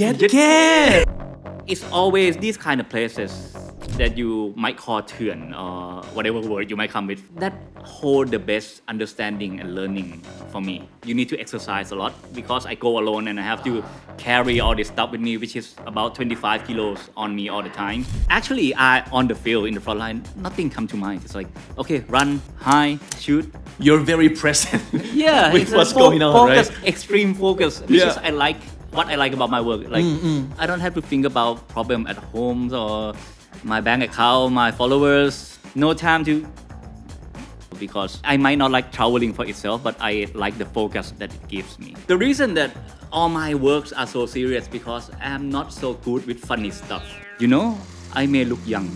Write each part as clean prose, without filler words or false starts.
เจ็ดแค่ It's always these kind of places that you might call เถื่อน or whatever word you might come with that hold the best understanding and learning for me. You need to exercise a lot because I go alone and I have to carry all this stuff with me, which is about 25 kilos on me all the time. Actually, on the field in the front line, nothing come to mind. It's like, okay, run, high, shoot. You're very present. Yeah, with what's going on, focus, right? Extreme focus, which is what I like about my work. Like I don't have to think about problem at home or my bank account, my followers. No time to because I might not like traveling for itself, but I like the focus that it gives me. The reason that all my works are so serious because I am not so good with funny stuff. You know, I may look young,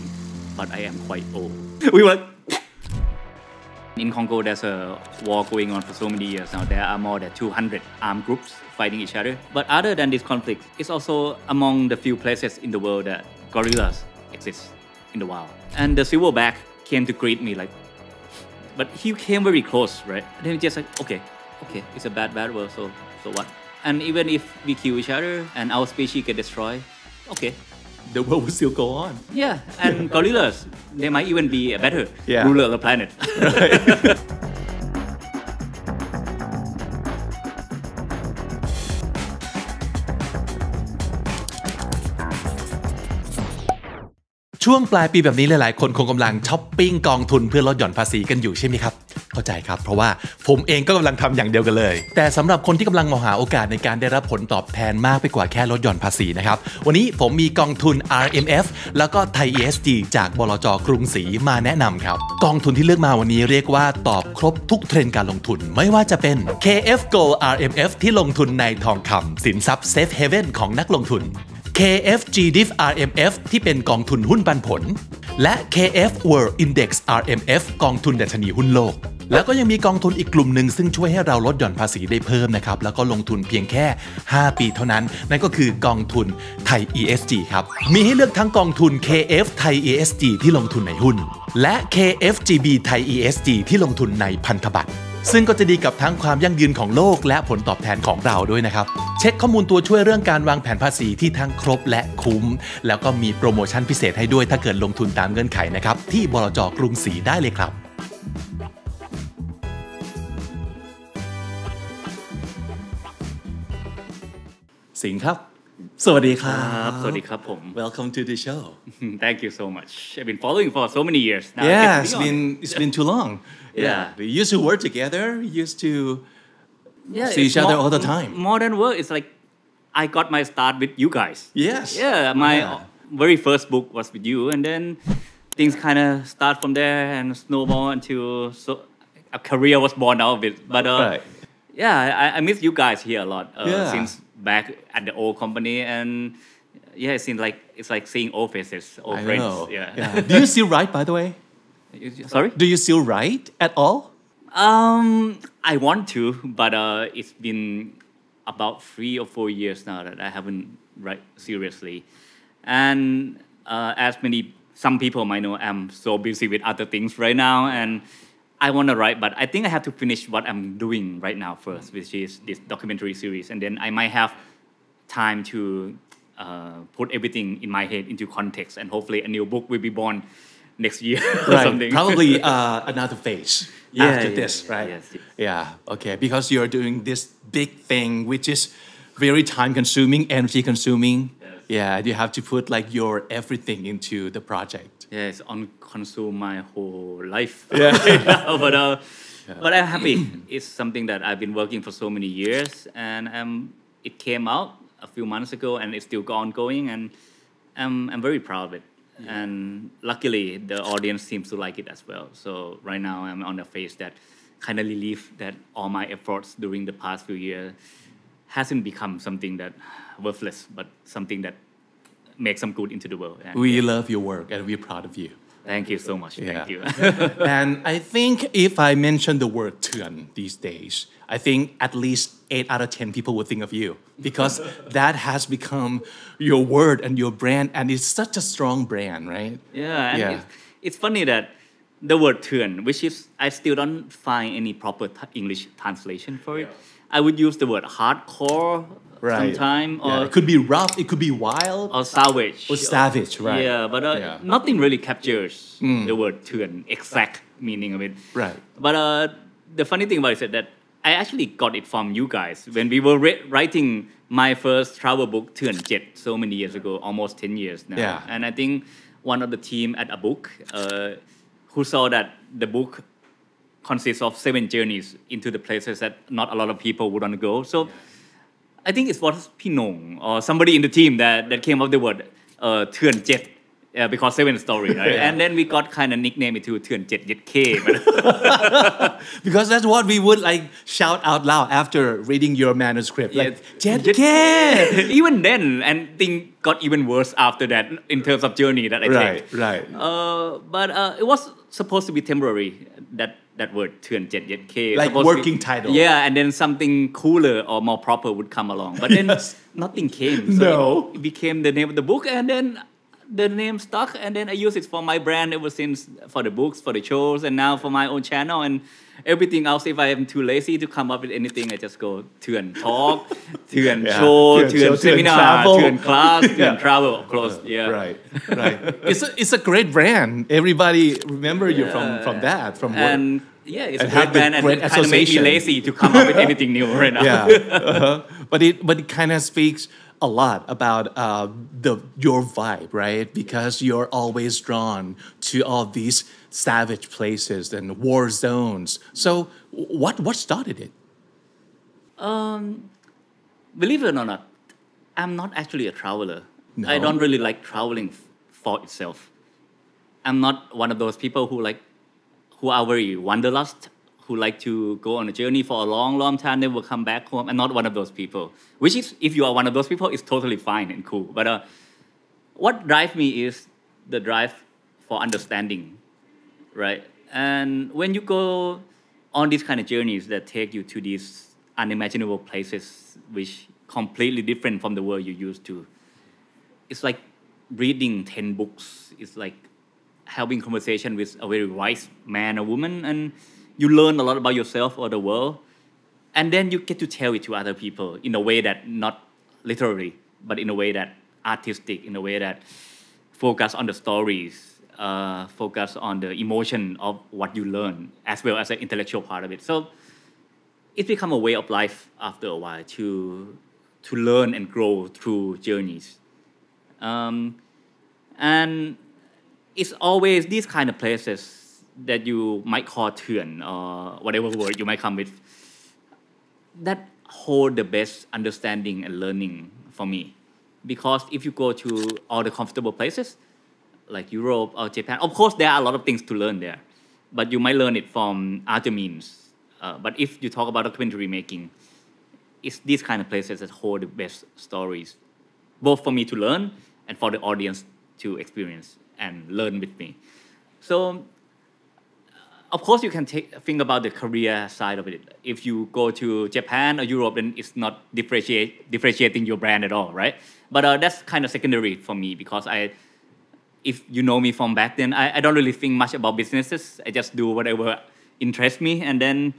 but I am quite old. We were in Congo. There's a war going on for so many years now. There are more than 200 armed groups fighting each other. But other than this conflict, it's also among the few places in the world that gorillas exist in the wild. And the silverback came to greet me like, but he came very close, right? And then he just like, okay, it's a bad world, so what? And even if we kill each other and our species get destroyed, okay. The world will still go on. Yeah, and gorillas, they might even be a better ruler of the planet. Right. ช่วงปลายปีแบบนี้หลายๆคนคงกำลังช้อปปิ้งกองทุนเพื่อลดหย่อนภาษีกันอยู่ใช่ไหมครับเข้าใจครับเพราะว่าผมเองก็กำลังทำอย่างเดียวกันเลยแต่สำหรับคนที่กำลังมองหาโอกาสในการได้รับผลตอบแทนมากไปกว่าแค่ลดหย่อนภาษีนะครับวันนี้ผมมีกองทุน RMF แล้วก็ไทย ESG จากบลจ.กรุงศรีมาแนะนำครับกองทุนที่เลือกมาวันนี้เรียกว่าตอบครบทุกเทรนด์การลงทุนไม่ว่าจะเป็น KF Gold RMF ที่ลงทุนในทองคำสินทรัพย์ Safe Haven ของนักลงทุนKFG Div RMF ที่เป็นกองทุนหุ้นปันผลและ KF World Index RMF กองทุนดัชนีหุ้นโลกแล้วก็ยังมีกองทุนอีกกลุ่มหนึ่งซึ่งช่วยให้เราลดหย่อนภาษีได้เพิ่มนะครับแล้วก็ลงทุนเพียงแค่5ปีเท่านั้นนั่นก็คือกองทุนไทย ESG ครับมีให้เลือกทั้งกองทุน KF ไทย ESG ที่ลงทุนในหุ้นและ KFGB ไทย ESG ที่ลงทุนในพันธบัตรซึ่งก็จะดีกับทั้งความยั่งยืนของโลกและผลตอบแทนของเราด้วยนะครับเช็คข้อมูลตัวช่วยเรื่องการวางแผนภาษีที่ทั้งครบและคุ้มแล้วก็มีโปรโมชั่นพิเศษให้ด้วยถ้าเกิดลงทุนตามเงื่อนไขนะครับที่บลจ.กรุงศรีได้เลยครับสิงห์ครับสวัสดีครับสวัสดีครับผม Welcome to the show Thank you so much I've been following for so many years now Yeah it's been too long Yeah we used to work together we used to see each other all the time More than work it's like I got my start with you guys Yes Yeah my very first book was with you and then things kind of start from there and snowball until a career was born out of it but yeah I miss you guys here a lot since back at the old company and yeah it seems like it's like seeing old faces old friends yeah do you still write by the way sorry do you still write at all I want to but it's been about 3 or 4 years now that I haven't write seriously and as some people might know I'm so busy with other things right now and I want to write, but I think I have to finish what I'm doing right now first, which is this documentary series, and then I might have time to put everything in my head into context, and hopefully a new book will be born next year or something. Probably another phase after this, right? Yes. Yeah, okay, because you're doing this big thing, which is very time-consuming, energy-consuming. Yeah, you have to put like your everything into the project. Yeah, it's on consume my whole life. Yeah. But I'm happy. It's something that I've been working for so many years, and it came out a few months ago, and it's still ongoing, and I'm very proud of it. And luckily, the audience seems to like it as well. So right now, I'm on a phase that kind of relieved that all my efforts during the past few years hasn't become something that worthless, but something that makes some good into the world. And we love your work and we're proud of you. Thank you so much. Thank you. And I think if I mention the word เถื่อน these days, I think at least 8 out of 10 people would think of you because that has become your word and your brand and it's such a strong brand, right? Yeah, and it's funny that the word เถื่อน which is I still don't find any proper English translation for it. I would use the word hardcore sometime, or it could be rough, it could be wild, or savage. or savage, right? Yeah, but nothing really captures the word เถื่อน exact meaning of it. Right. But the funny thing about it is that I actually got it from you guys when we were writing my first travel book เถื่อน 7 so many years ago, almost 10 years now. Yeah. And I think one of the team at a book who saw that the book consists of 7 journeys into the places that not a lot of people would want to go. So I think it was Pinong or somebody in the team that came up with the word เถื่อน 7 because 7 story, right? And then we got kind of nickname it to เถื่อน 7 YK. Because that's what we would like shout out loud after reading your manuscript. Like, 7K! Even then, and things got even worse after that in terms of journey that I take. Right. But it was supposed to be temporary, that word เถื่อน 7 YK. Like working title. Yeah, and then something cooler or more proper would come along. But then nothing came. So it became the name of the book, and then the name stuck, and then I use it for my brand ever since, for the books, for the shows, and now for my own channel and everything else. If I am too lazy to come up with anything, I just go เถื่อน talk, เถื่อน show, เถื่อน seminar, เถื่อน class, เถื่อน travel, of course. Yeah. Right. It's a great brand. Everybody remember you from that, from work. And yeah, it's a great brand, and it kind of made me lazy to come up with anything new right now. Yeah. But it kind of speaks a lot about your vibe, right? Because you're always drawn to all these savage places and war zones. So what started it? Believe it or not, I'm not actually a traveler. No? I don't really like traveling for itself. I'm not one of those people who are very wanderlust, who like to go on a journey for a long time, never come back home. I'm not one of those people. Which is, if you are one of those people, it's totally fine and cool. But what drives me is the drive for understanding, right? And when you go on these kind of journeys that take you to these unimaginable places, which completely different from the world you're used to, it's like reading 10 books. It's like having conversation with a very wise man or woman, and you learn a lot about yourself or the world, and then you get to tell it to other people in a way that not literally, but in a way that artistic, in a way that focus on the stories, focus on the emotion of what you learn, as well as the intellectual part of it. So it become a way of life after a while to learn and grow through journeys. And it's always these kind of places that you might call เถื่อน or whatever word you might come with, that hold the best understanding and learning for me. Because if you go to all the comfortable places like Europe or Japan, of course there are a lot of things to learn there, but you might learn it from other means. But if you talk about documentary making, it's these kind of places that hold the best stories, both for me to learn and for the audience to experience and learn with me. So of course you can think about the career side of it. If you go to Japan or Europe, then it's not differentiating your brand at all, right? But that's kind of secondary for me, because if you know me from back then, I don't really think much about businesses. I just do whatever interests me, and then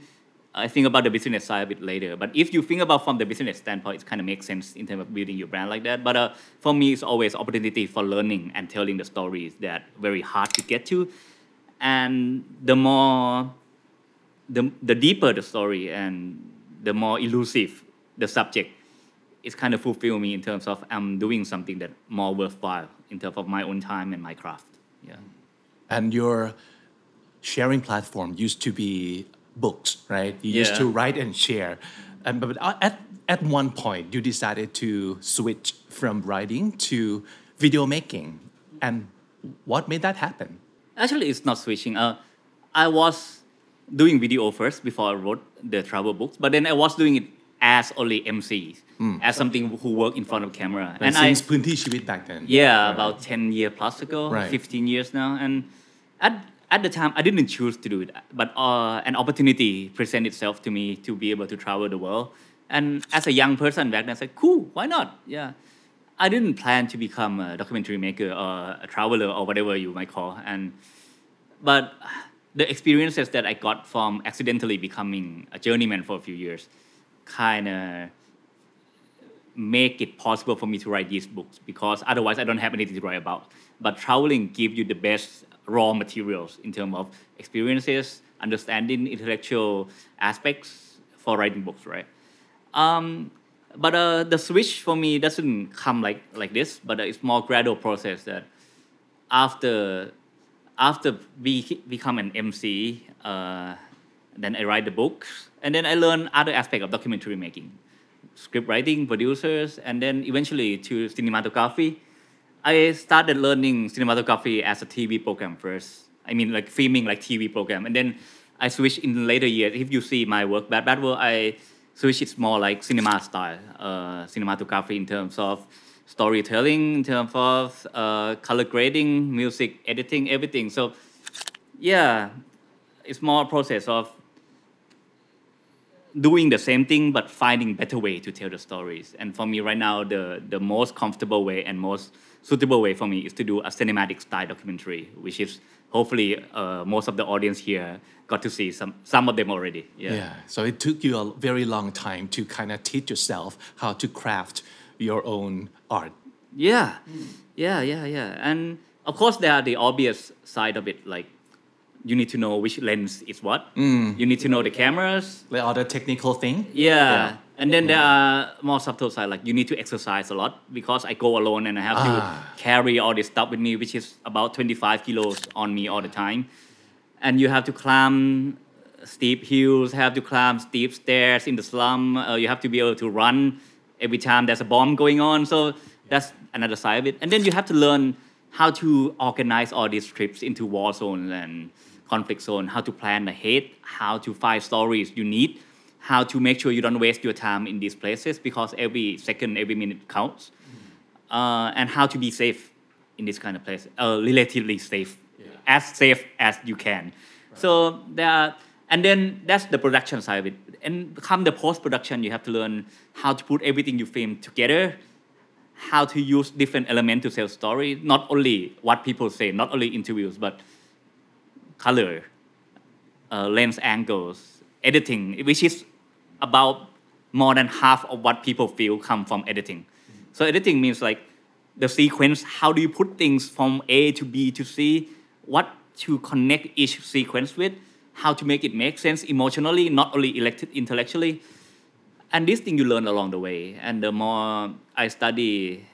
I think about the business side of it later. But if you think about from the business standpoint, it kind of makes sense in terms of building your brand like that. But for me, it's always opportunity for learning and telling the stories that very hard to get to. And the deeper the story and the more elusive the subject, it's kind of fulfill me in terms of I'm doing something that more worthwhile in terms of my own time and my craft. Yeah. And your sharing platform used to be books, right? You used to write and share. But at one point, you decided to switch from writing to video making. And what made that happen? Actually, it's not switching. I was doing video first before I wrote the travel books, but then I was doing it as only MC, as something who work in front of camera. And since พื้นที่ชีวิต back then. Yeah, about 10 years plus ago, 15 years now. And at the time, I didn't choose to do it, but an opportunity presented itself to me to be able to travel the world. And as a young person back then, I said, cool, why not? Yeah. I didn't plan to become a documentary maker or a traveler or whatever you might call. But the experiences that I got from accidentally becoming a journeyman for a few years kind of make it possible for me to write these books because otherwise I don't have anything to write about. But traveling gives you the best raw materials in terms of experiences, understanding intellectual aspects for writing books, right? But the switch for me doesn't come like this, but it's more gradual process that after become an MC, then I write the books, and then I learn other aspects of documentary making, script writing, producers, and then eventually to cinematography. I started learning cinematography as a TV program first. I mean, like filming like TV program, and then I switched in later years. If you see my work, Bad World, I switched it more like cinema style, cinematography in terms of storytelling, in terms of color grading, music editing, everything. So, yeah, it's more a process of doing the same thing but finding better way to tell the stories. And for me right now, the most comfortable way and most suitable way for me is to do a cinematic style documentary, which is hopefully most of the audience here got to see some of them already. Yeah. So it took you a very long time to kind of teach yourself how to craft your own art. Yeah. And of course there are the obvious side of it, like you need to know which lens is what. You need to know the cameras. The other technical thing. Yeah. And then there are more subtle side, like you need to exercise a lot because I go alone and I have to carry all this stuff with me, which is about 25 kilos on me all the time. And you have to climb steep hills, have to climb steep stairs in the slum. You have to be able to run every time there's a bomb going on. So that's another side of it. And then you have to learn how to organize all these trips into war zones and conflict zone, how to plan ahead, how to find stories you need, how to make sure you don't waste your time in these places because every second, every minute counts, and how to be safe in this kind of place, relatively safe, safe as you can. Right. So and then that's the production side of it. And come the post-production, you have to learn how to put everything you film together, how to use different elements to tell story, not only what people say, not only interviews, but color, lens angles, editing, which is about more than half of what people feel come from editing. So editing means like the sequence, how do you put things from A to B to C, what to connect each sequence with, how to make it make sense emotionally, not only intellectually. And this thing you learn along the way. And the more I study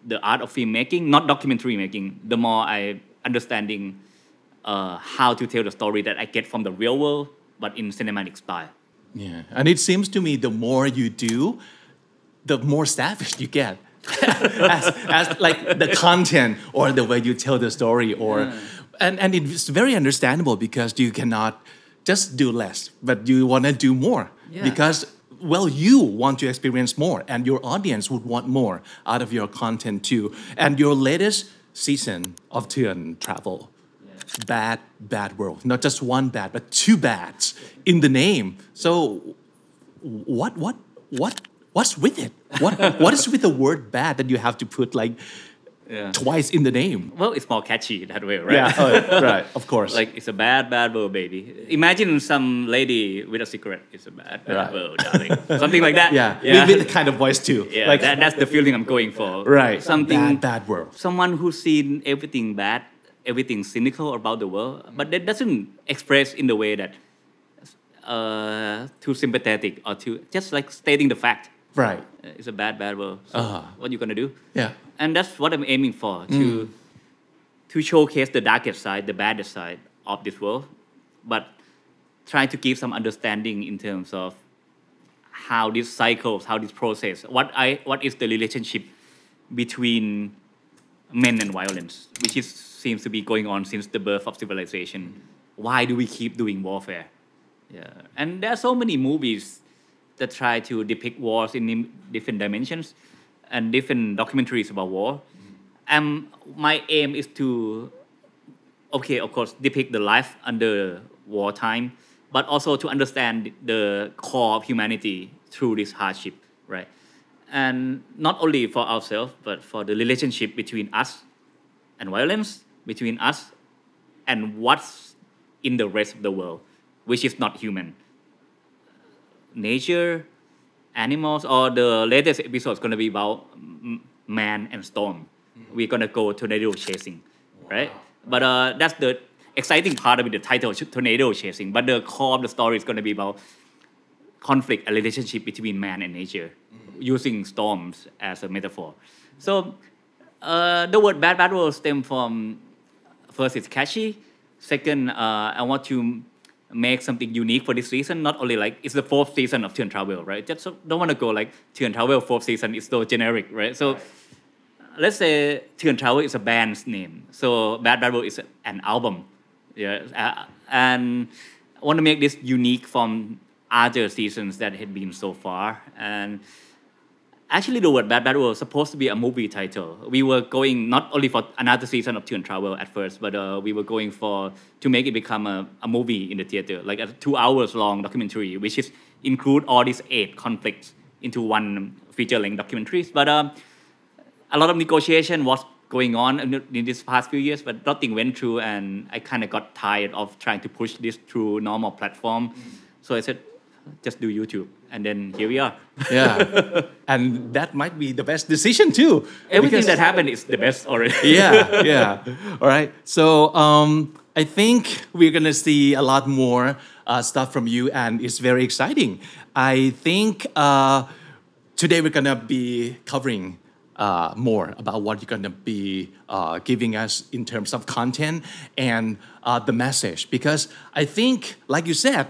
the art of filmmaking, not documentary making, the more I understanding how to tell the story that I get from the real world, but in cinematic style. Yeah, and it seems to me the more you do, the more savage you get, as like the content or the way you tell the story, or and it's very understandable because you cannot just do less, but you want to do more because you want to experience more, and your audience would want more out of your content too. And your latest season of Travel. Bad world, not just one bad, but two bads in the name. So, what's with it? What is with the word bad that you have to put like twice in the name? Well, it's more catchy that way, right? Yeah, right, of course. Like it's a bad world, baby. Imagine some lady with a cigarette. It's a bad world, darling. Something like that. Yeah. With the kind of voice too. Yeah, like that's the feeling I'm going for. Right. Something bad world. Someone who's seen everything bad, everything cynical about the world, but that doesn't express in the way that too sympathetic or too just like stating the fact. Right. It's a bad world. So what are you gonna do? Yeah. And that's what I'm aiming for, to showcase the darkest side, the baddest side of this world, but trying to give some understanding in terms of how these cycles, how this process, what is the relationship between men and violence, which seems to be going on since the birth of civilization. Why do we keep doing warfare? Yeah, and there are so many movies that try to depict wars in different dimensions and different documentaries about war. And my aim is to, of course, depict the life under wartime, but also to understand the core of humanity through this hardship, right? And not only for ourselves, but for the relationship between us and violence, between us and what's in the rest of the world, which is not human. Nature animals, or the latest episode is gonna be about man and storm. We're gonna go tornado chasing, right? But that's the exciting part of it, the title, tornado chasing. But the core of the story is gonna be about conflict, a relationship between man and nature, using storms as a metaphor. So the word bad will stem from, first, it's catchy. Second, I want to make something unique for this season. Not only like it's the 4th season of Travel, right? Just don't want to go like Travel 4th season is so generic, right? So let's say Travel is a band's name. So Bad Will is an album, yeah. And I want to make this unique from other seasons that had been so far. And actually, the word Bad was supposed to be a movie title. We were going not only for another season of Travel at first, but we were going to make it become a movie in the theater, like a 2 hours long documentary, which is include all these 8 conflicts into one feature-length documentary. But a lot of negotiation was going on in these past few years, but nothing went through, and I kind of got tired of trying to push this through normal platform. So I said, just do YouTube, and then here we are. Yeah, and that might be the best decision too. Everything that happened is the best already. Yeah. All right. So I think we're gonna see a lot more stuff from you, and it's very exciting. I think today we're gonna be covering more about what you're gonna be giving us in terms of content and the message, because I think, like you said,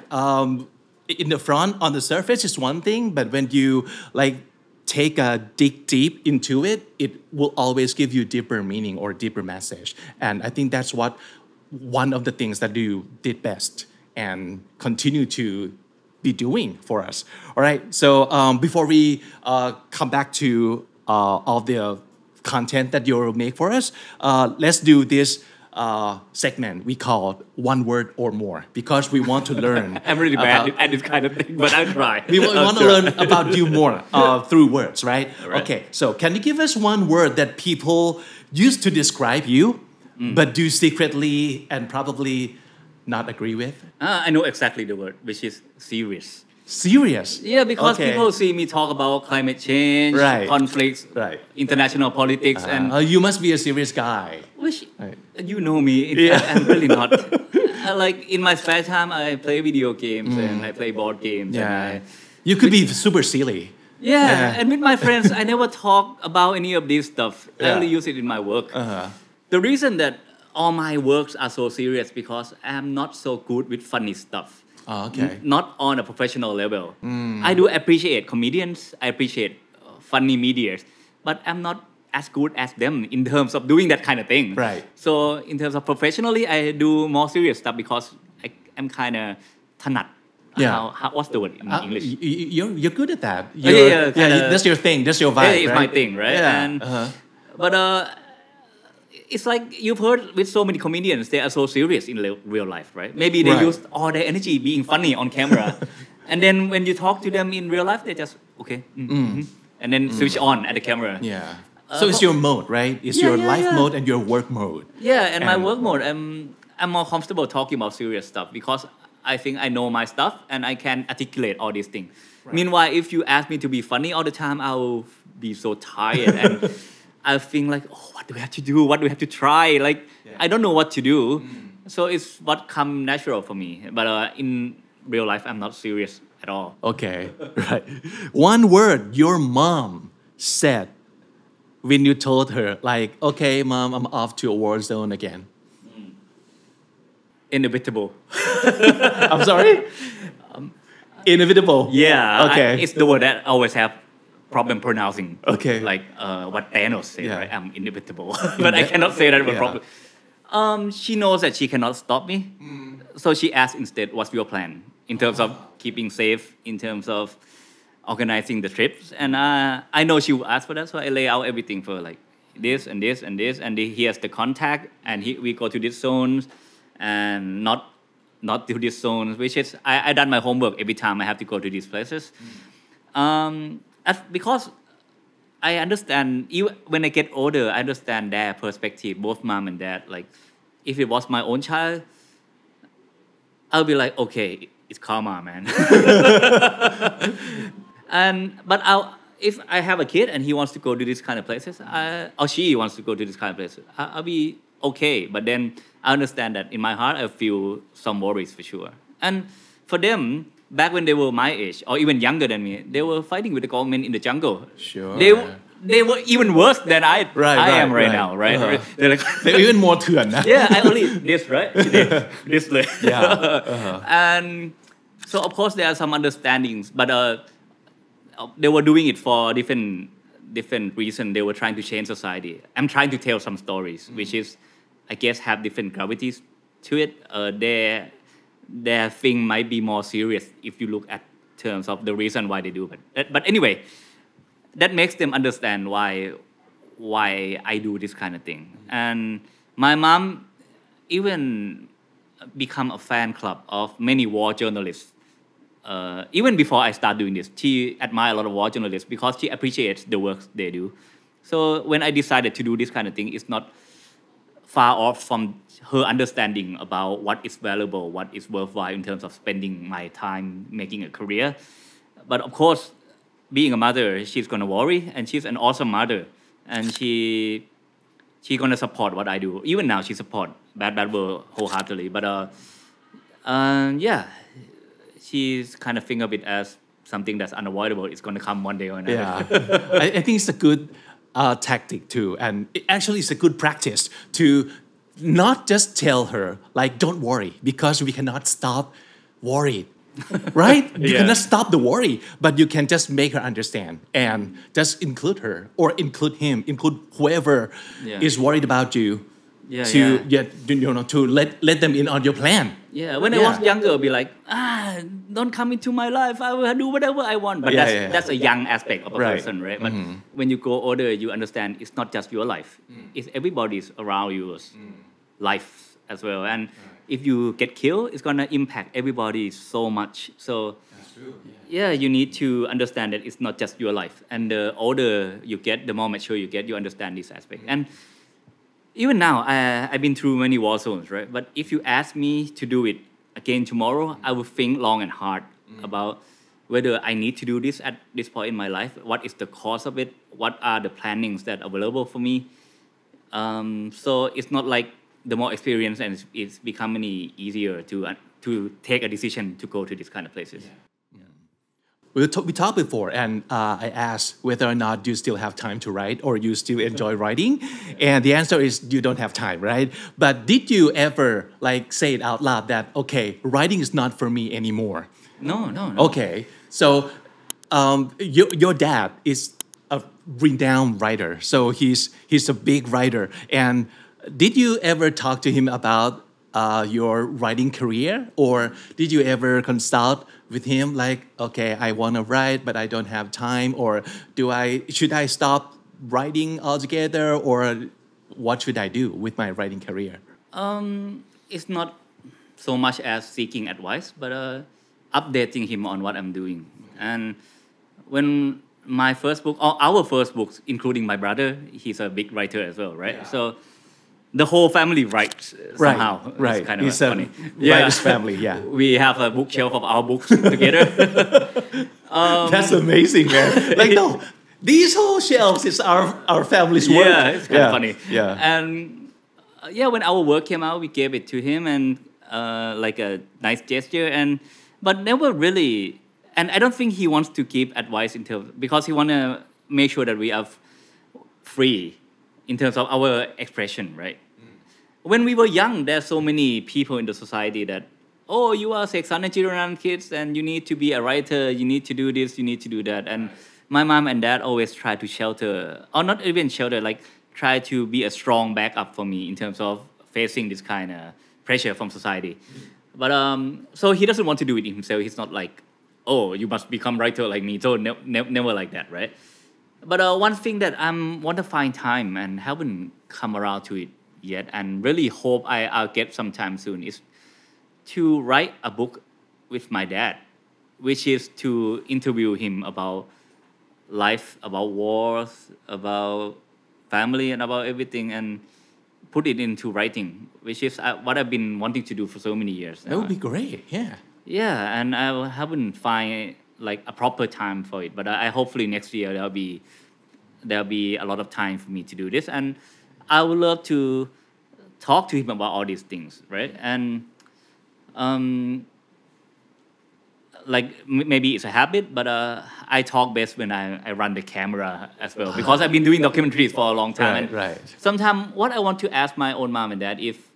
in the front, on the surface is one thing, but when you like take a dig deep into it, it will always give you deeper meaning or deeper message. And I think that's what one of the things that you did best and continue to be doing for us. All right. So before we come back to all the content that you'll make for us, let's do this segment we call one word or more, because we want to learn. I'm really bad at this kind of thing, but I'll try. We want to learn about you more through words, right? Okay, so can you give us one word that people use to describe you, but do secretly and probably not agree with? I know exactly the word, which is serious. Serious? Yeah, because people see me talk about climate change, conflicts, international politics, and you must be a serious guy. Which you know me. I'm really not. Like in my spare time, I play video games and I play board games. Yeah, you could be super silly. Yeah, and with my friends, I never talk about any of this stuff. I only use it in my work. The reason that all my works are so serious because I'm not so good with funny stuff. Not on a professional level. I do appreciate comedians. I appreciate funny medias, but I'm not as good as them in terms of doing that kind of thing. Right. So in terms of professionally, I do more serious stuff because I'm kind of ถนัด. How what's the word in English? You're good at that. That's your thing. That's your vibe. Yeah, it's my thing, right? Yeah. And, but it's like you've heard with so many comedians, they are so serious in real life, right? Maybe they use all their energy being funny on camera. And then when you talk to them in real life, they just, okay. And then switch on at the camera. Yeah. So it's your mode, right? It's your life mode and your work mode. Yeah, and my work mode, I'm more comfortable talking about serious stuff because I think I know my stuff and I can articulate all these things. Meanwhile, if you ask me to be funny all the time, I will be so tired and I think like, oh, what do we have to do? What do we have to try? Like, I don't know what to do. So it's what come natural for me. But in real life, I'm not serious at all. Okay, right. One word your mom said when you told her, like, okay, mom, I'm off to a war zone again. Inevitable. I'm sorry? Inevitable? Yeah. Okay. It's the word that I always have problem pronouncing. Okay. Like what Thanos said, right? I'm inevitable. But I cannot say that word properly. She knows that she cannot stop me. So she asked instead, what's your plan? In terms of keeping safe, in terms of organizing the trips. And I know she will ask for that, so I lay out everything for like this and this and this. And he has the contact, and we go to these zones and not to these zones, which is, I done my homework every time I have to go to these places. Because I understand, even when I get older, I understand their perspective, both mom and dad. Like, if it was my own child, I'll be like, okay, it's karma, man. But if I have a kid and he wants to go to these kind of places, or she wants to go to these kind of places, I'll be okay. But then I understand that in my heart, I feel some worries for sure. And for them, back when they were my age or even younger than me, they were fighting with the government in the jungle. Sure. They were even worse than I am right now, right? They're like they're even more เถื่อนนะ Yeah, I only this, right? This way. And so of course there are some understandings, but they were doing it for different reasons. They were trying to change society. I'm trying to tell some stories, which is, I guess, have different gravities to it. Their thing might be more serious if you look at terms of the reason why they do it. But anyway, that makes them understand why I do this kind of thing. And my mom even become a fan club of many war journalists. Even before I start doing this, she admire a lot of war journalists because she appreciates the work they do. So when I decided to do this kind of thing, it's not far off from her understanding about what is valuable, what is worthwhile in terms of spending my time making a career. But of course, being a mother, she's gonna worry, and she's an awesome mother, and she's gonna support what I do. Even now, she support Bad World wholeheartedly. But yeah, she's kind of think of it as something that's unavoidable. It's gonna come one day or another. Yeah, I think it's a good tactic too, and actually it's a good practice to not just tell her like don't worry because we cannot stop worried. Right? You cannot stop the worry, but you can just make her understand and just include her or include him, include whoever is worried about you to let them in on your plan. Yeah, when I was younger, I'd be like, don't come into my life. I will do whatever I want. But that's a young aspect of a person, right? But when you grow older, you understand it's not just your life. It's everybody's around yours life as well. And if you get killed, it's gonna impact everybody so much. So that's true. Yeah, you need to understand that it's not just your life. And the older you get, the more mature you get, you understand this aspect. And even now, I've been through many war zones, right? But if you ask me to do it again tomorrow, I will think long and hard about whether I need to do this at this point in my life. What is the cost of it? What are the plannings that are available for me? So it's not like the more experience and it's becoming easier to take a decision to go to these kind of places. We talked before, and I asked whether or not you still have time to write or you still enjoy writing, and the answer is you don't have time, right? But did you ever like say it out loud that okay, writing is not for me anymore? No. Okay, so your dad is a renowned writer, so he's a big writer, and did you ever talk to him about your writing career, or did you ever consult with him like, okay, I want to write, but I don't have time, or should I stop writing altogether, or what should I do with my writing career? It's not so much as seeking advice, but updating him on what I'm doing. And when my first book, or our first books, including my brother, he's a big writer as well, right? So the whole family writes somehow. Right. It's kind of funny. Writer's family, yeah. We have a bookshelf of our books together. That's amazing, man. Like, no, these whole shelves is our family's work. Yeah, it's kind of funny. Yeah. And when our work came out, we gave it to him and like a nice gesture, but never really. And I don't think he wants to give advice because he want to make sure that we are free in terms of our expression, right? When we were young, there are so many people in the society that, oh, you are Seksan and Chiran kids and you need to be a writer, you need to do this, you need to do that. And my mom and dad always try to shelter, or not even shelter, like try to be a strong backup for me in terms of facing this kind of pressure from society. But so he doesn't want to do it himself. He's not like, oh, you must become writer like me. So never like that, right? But one thing that I want to find time and haven't come around to it yet, and really hope I'll get some time soon, is to write a book with my dad, which is to interview him about life, about wars, about family, and about everything, and put it into writing, which is what I've been wanting to do for so many years. That would be great, yeah. Yeah, and I haven't find like a proper time for it. But I hopefully next year there'll be a lot of time for me to do this, and I would love to talk to him about all these things, right? And like maybe it's a habit, but I talk best when I run the camera as well, because I've been doing documentaries for a long time. Right. Sometimes what I want to ask my own mom and dad, if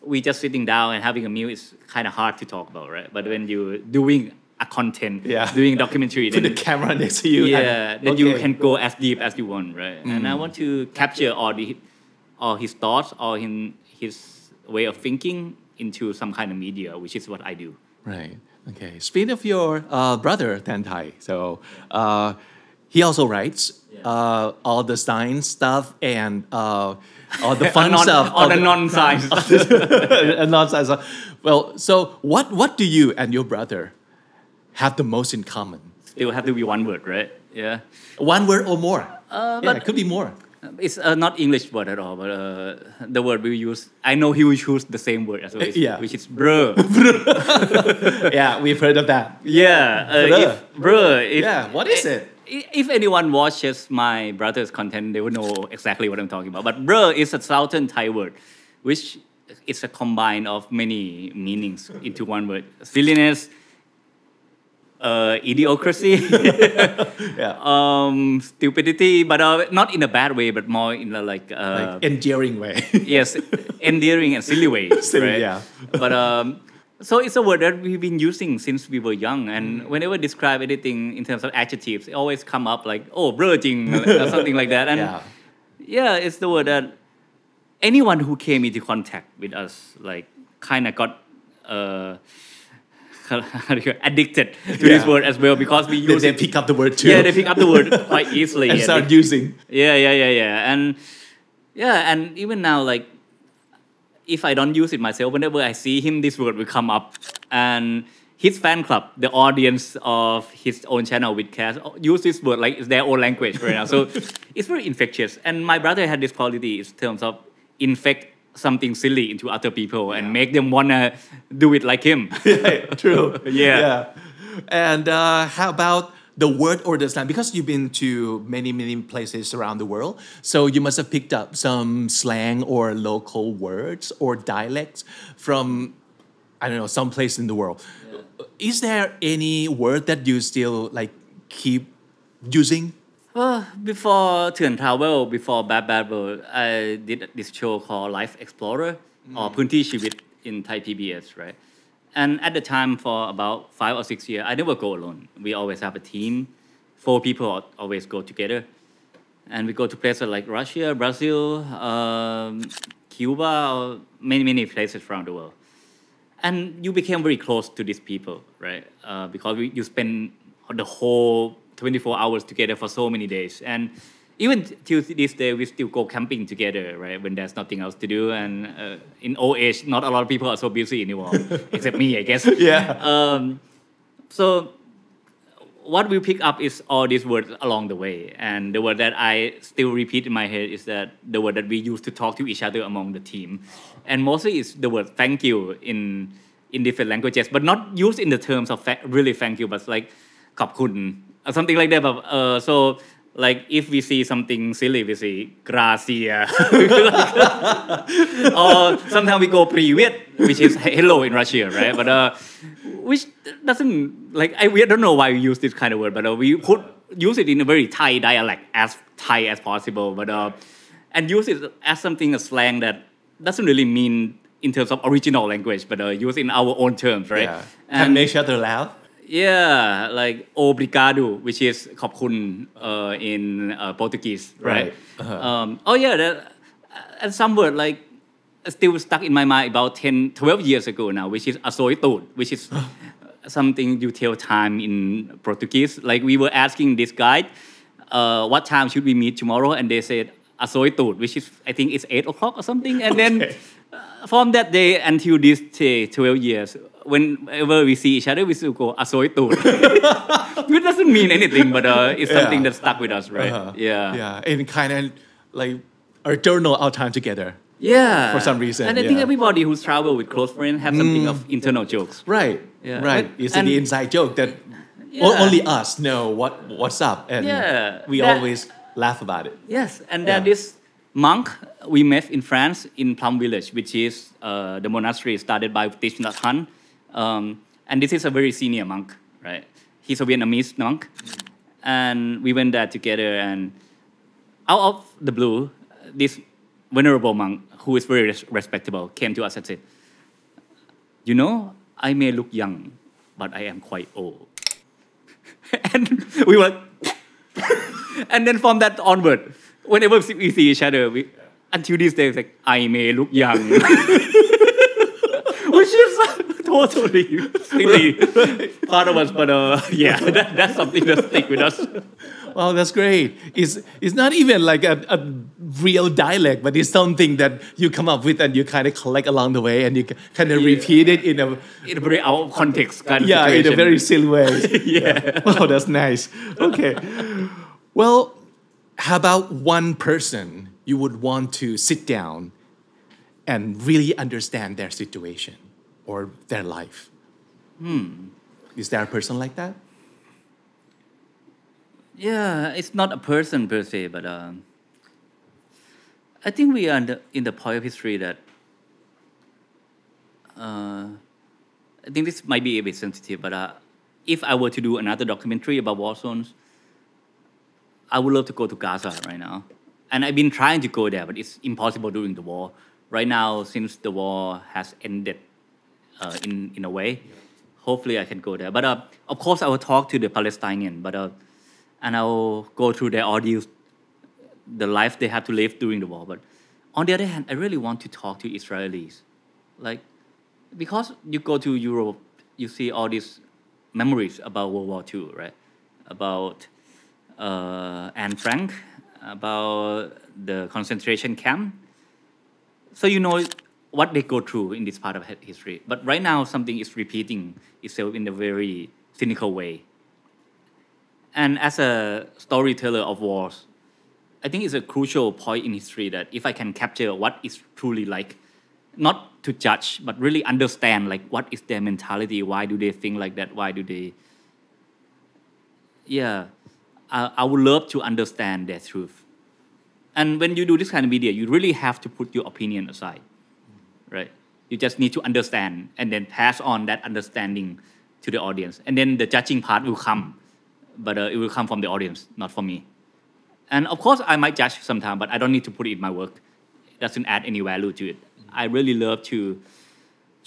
we just sitting down and having a meal, is kind of hard to talk about, right? But when you're doing a content, doing documentary, put the camera next to you, then you can go as deep as you want, right? And I want to capture all his thoughts, or his way of thinking into some kind of media, which is what I do. Right. Okay. Speaking of your brother Tan Thai, so he also writes all the science stuff and all the fun stuff, all the non-science, non-science stuff. Well, so what do you and your brother have the most in common? Still have to be one word, right? Yeah. One word or more? But it could be more. It's not English word at all, but the word we use, I know he will choose the same word as well, which is bruh. Yeah, we've heard of that. Bruh. What is it? If anyone watches my brother's content, they will know exactly what I'm talking about. But bruh is a Southern Thai word, which is a combine of many meanings into one word. Silliness, idiocracy, stupidity, but not in a bad way, but more in a like endearing way. Yes, endearing and silly way. Silly, right? yeah. But so it's a word that we've been using since we were young, and whenever describe anything in terms of adjectives, it always come up like bro jing or something like that. And it's the word that anyone who came into contact with us like kind of got addicted to this word as well, because we use they pick up the word too. Yeah, they pick up the word quite easily and start using. And even now, like if I don't use it myself, whenever I see him, this word will come up. And his fan club, the audience of his own channel with cast, use this word like it's their own language right now. So it's very infectious. And my brother had this quality in terms of infect something silly into other people and make them wanna do it like him. True. Yeah. And how about the word or the slang? Because you've been to many places around the world, so you must have picked up some slang or local words or dialects from, I don't know, some place in the world. Is there any word that you still like keep using? Before Travel, before Bad World, I did this show called Life Explorer or พื้นที่ชีวิต in Thai PBS, right? And at the time, for about 5 or 6 years, I never go alone. We always have a team. 4 people always go together. And we go to places like Russia, Brazil, Cuba, or many places around the world. And you became very close to these people, right? Because you spend the whole 24 hours together for so many days. And even till this day, we still go camping together, right? When there's nothing else to do. And in old age, not a lot of people are so busy anymore, except me, I guess. So what we pick up is all these words along the way. And the word that I still repeat in my head is that the word that we use to talk to each other among the team. And mostly it's the word thank you in different languages, but not used in the terms of really thank you, but like ขอบคุณ or something like that. But so like if we see something silly, we say gracia. Or sometimes we go привет, which is hello in Russia, right? But which doesn't like we don't know why we use this kind of word, but we could use it in a very Thai dialect, as Thai as possible, but and use it as something, a slang that doesn't really mean in terms of original language, but use in our own terms, right? Can make each other laugh. Yeah, like obrigado, which is ขอบคุณ in Portuguese, right? And some word like still stuck in my mind about 10-12 years ago now, which is asoy tut, which is something you tell time in Portuguese. Like we were asking this guide, what time should we meet tomorrow? And they said asoy tut, which is I think it's 8 o'clock or something. And then from that day until this day, 12 years, whenever we see each other, we still go asoy tut. Which doesn't mean anything, but it's something that stuck with us, right? And kind of like journal our time together. For some reason. And I think everybody who's traveled with close friends have something of internal jokes. Right. It's the inside joke that Only us know what's up, and we always laugh about it. Yes, and then this monk we met in France in Plum Village, which is the monastery started by Thich Nhat Hanh, and this is a very senior monk, right? He's a Vietnamese monk, and we went there together. And out of the blue, this venerable monk, who is very respectable, came to us and said, "You know, I may look young, but I am quite old." And we were, and then from that onward, whenever we see each other, until this day, it's like, I may look young. Which is totally silly part of us, but that's something that stick with us. Wow, that's great. It's not even like a real dialect, but it's something that you come up with and you kind of collect along the way, and you kind of repeat it in a very out of context kind of situation. In a very silly way. Yeah. Oh, that's nice. Okay. Well, how about one person you would want to sit down and really understand their situation or their life? Is there a person like that? Yeah, it's not a person per se, but I think we are in the point of history that I think this might be a bit sensitive, but if I were to do another documentary about war zones, I would love to go to Gaza right now. And I've been trying to go there, but it's impossible during the war. Right now, since the war has ended in a way, hopefully I can go there. But of course, I will talk to the Palestinian, and I will go through their ordeals, the life they have to live during the war. But on the other hand, I really want to talk to Israelis. Like, because you go to Europe, you see all these memories about World War II, right? About Anne Frank, about the concentration camp. So you know what they go through in this part of history. But right now, something is repeating itself in a very cynical way. And as a storyteller of wars, I think it's a crucial point in history that if I can capture what it's truly like, not to judge, but really understand like what is their mentality, why do they think like that, why do they... I would love to understand their truth. And when you do this kind of media, you really have to put your opinion aside, right? You just need to understand and then pass on that understanding to the audience. And then the judging part will come, but it will come from the audience, not from me. And of course, I might judge sometimes, but I don't need to put it in my work. It doesn't add any value to it. I really love to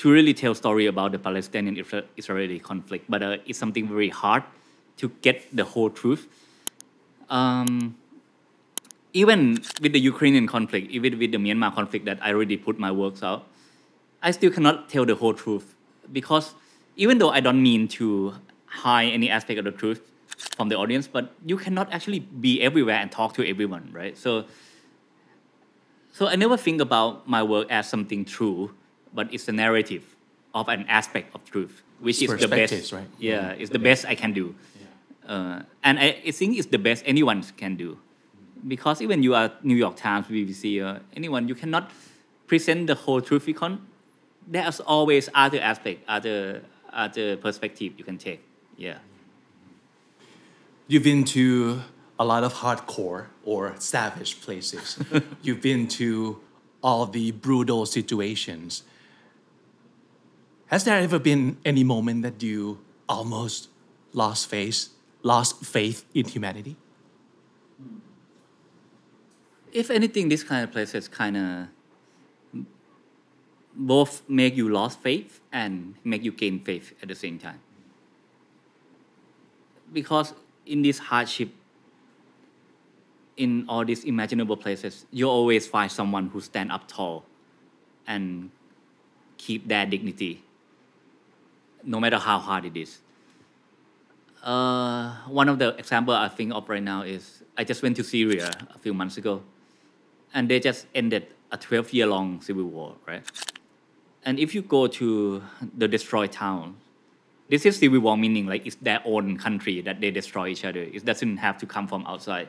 really tell story about the Palestinian-Israeli conflict, but it's something very hard to get the whole truth. Even with the Ukrainian conflict, even with the Myanmar conflict that I already put my works out, I still cannot tell the whole truth because even though I don't mean to hide any aspect of the truth from the audience, but you cannot actually be everywhere and talk to everyone, right? So I never think about my work as something true, but it's a narrative of an aspect of truth, which is the best. Right? Yeah, it's the best I can do. And I think it's the best anyone can do. Because even you are New York Times, BBC, or anyone, you cannot present the whole truth because there's always other aspect, other perspective you can take. Yeah. You've been to a lot of hardcore or savage places. You've been to all the brutal situations. Has there ever been any moment that you almost lost faith in humanity? If anything, this kind of places kind of both make you lose faith and make you gain faith at the same time. Because in this hardship, in all these imaginable places, you always find someone who stand up tall and keep their dignity, no matter how hard it is. One of the examples I think of right now is I just went to Syria a few months ago, and they just ended a 12-year-long civil war, right? And if you go to the destroyed town, this is civil war meaning like it's their own country that they destroy each other. It doesn't have to come from outside.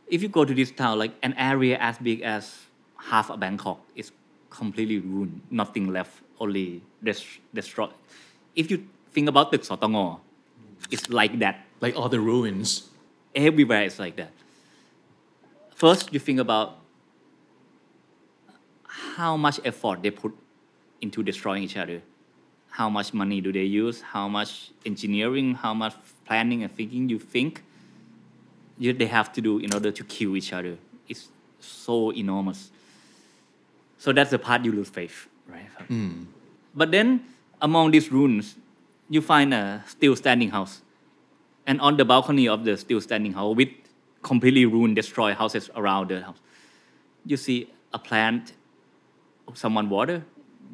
If you go to this town, like an area as big as half of Bangkok is completely ruined, nothing left, only destroyed. If you think about ตึกสตง it's like that. Like all the ruins. Everywhere it's like that. First, you think about how much effort they put into destroying each other. How much money do they use? How much engineering, how much planning and thinking you think they have to do in order to kill each other. It's so enormous. So that's the part you lose faith, right? But then, among these ruins, you find a still standing house. And on the balcony of the still standing house, with completely ruined, destroyed houses around the house, you see a plant, someone water,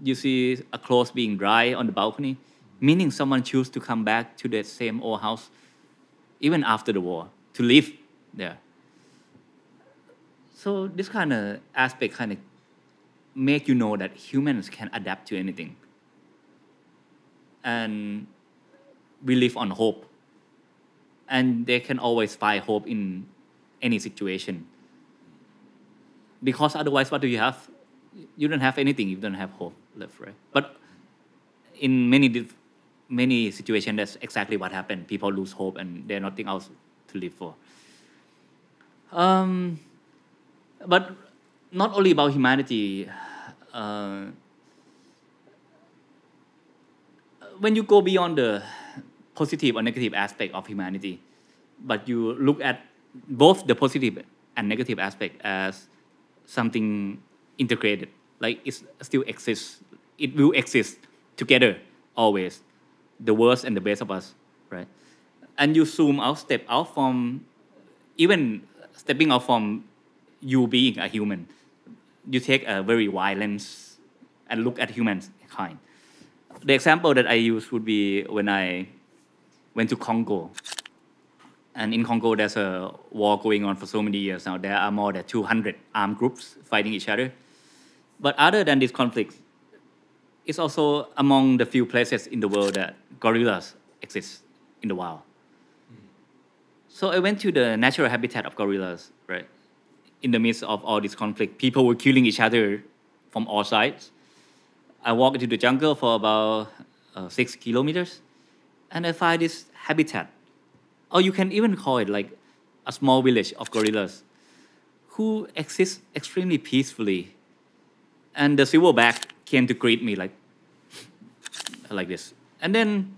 you see a clothes being dry on the balcony, meaning someone choose to come back to that same old house, even after the war, to live there. So this kind of aspect kind of make you know that humans can adapt to anything. And we live on hope. And they can always find hope in any situation. Because otherwise, what do you have? You don't have anything if you don't have hope left, right? But in many situations, that's exactly what happened. People lose hope and there's nothing else to live for. But not only about humanity. When you go beyond the positive or negative aspect of humanity, but you look at both the positive and negative aspect as something integrated, like it still exists, it will exist together always, the worst and the best of us, right? And you zoom out, step out from, even stepping out from you being a human, you take a very wide lens and look at humankind. The example that I use would be when I went to Congo. And in Congo, there's a war going on for so many years now. There are more than 200 armed groups fighting each other. But other than this conflict, it's also among the few places in the world that gorillas exist in the wild. So I went to the natural habitat of gorillas, right? In the midst of all this conflict, people were killing each other from all sides. I walked into the jungle for about 6 kilometers, and I find this habitat, or you can even call it like a small village of gorillas who exist extremely peacefully. And the silverback came to greet me like this. And then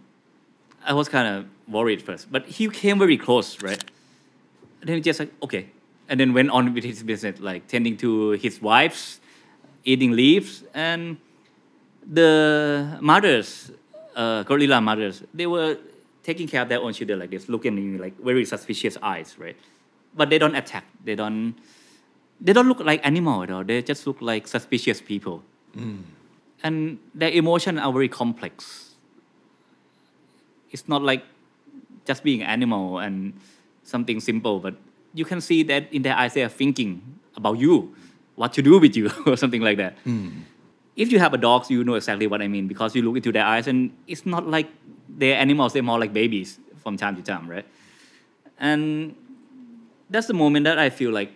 I was kind of worried first, but he came very close, right? And then he just like, okay. And then went on with his business, like tending to his wives, eating leaves, and the mothers, gorilla mothers, they were taking care of their own children like this, looking at me like very suspicious eyes, right? But they don't attack. They don't look like animals at all. They just look like suspicious people. And their emotions are very complex. It's not like just being an animal and something simple, but you can see that in their eyes they are thinking about you, what to do with you, or something like that. If you have a dog, you know exactly what I mean, because you look into their eyes and it's not like they're animals, they're more like babies from time to time, right? And that's the moment that I feel like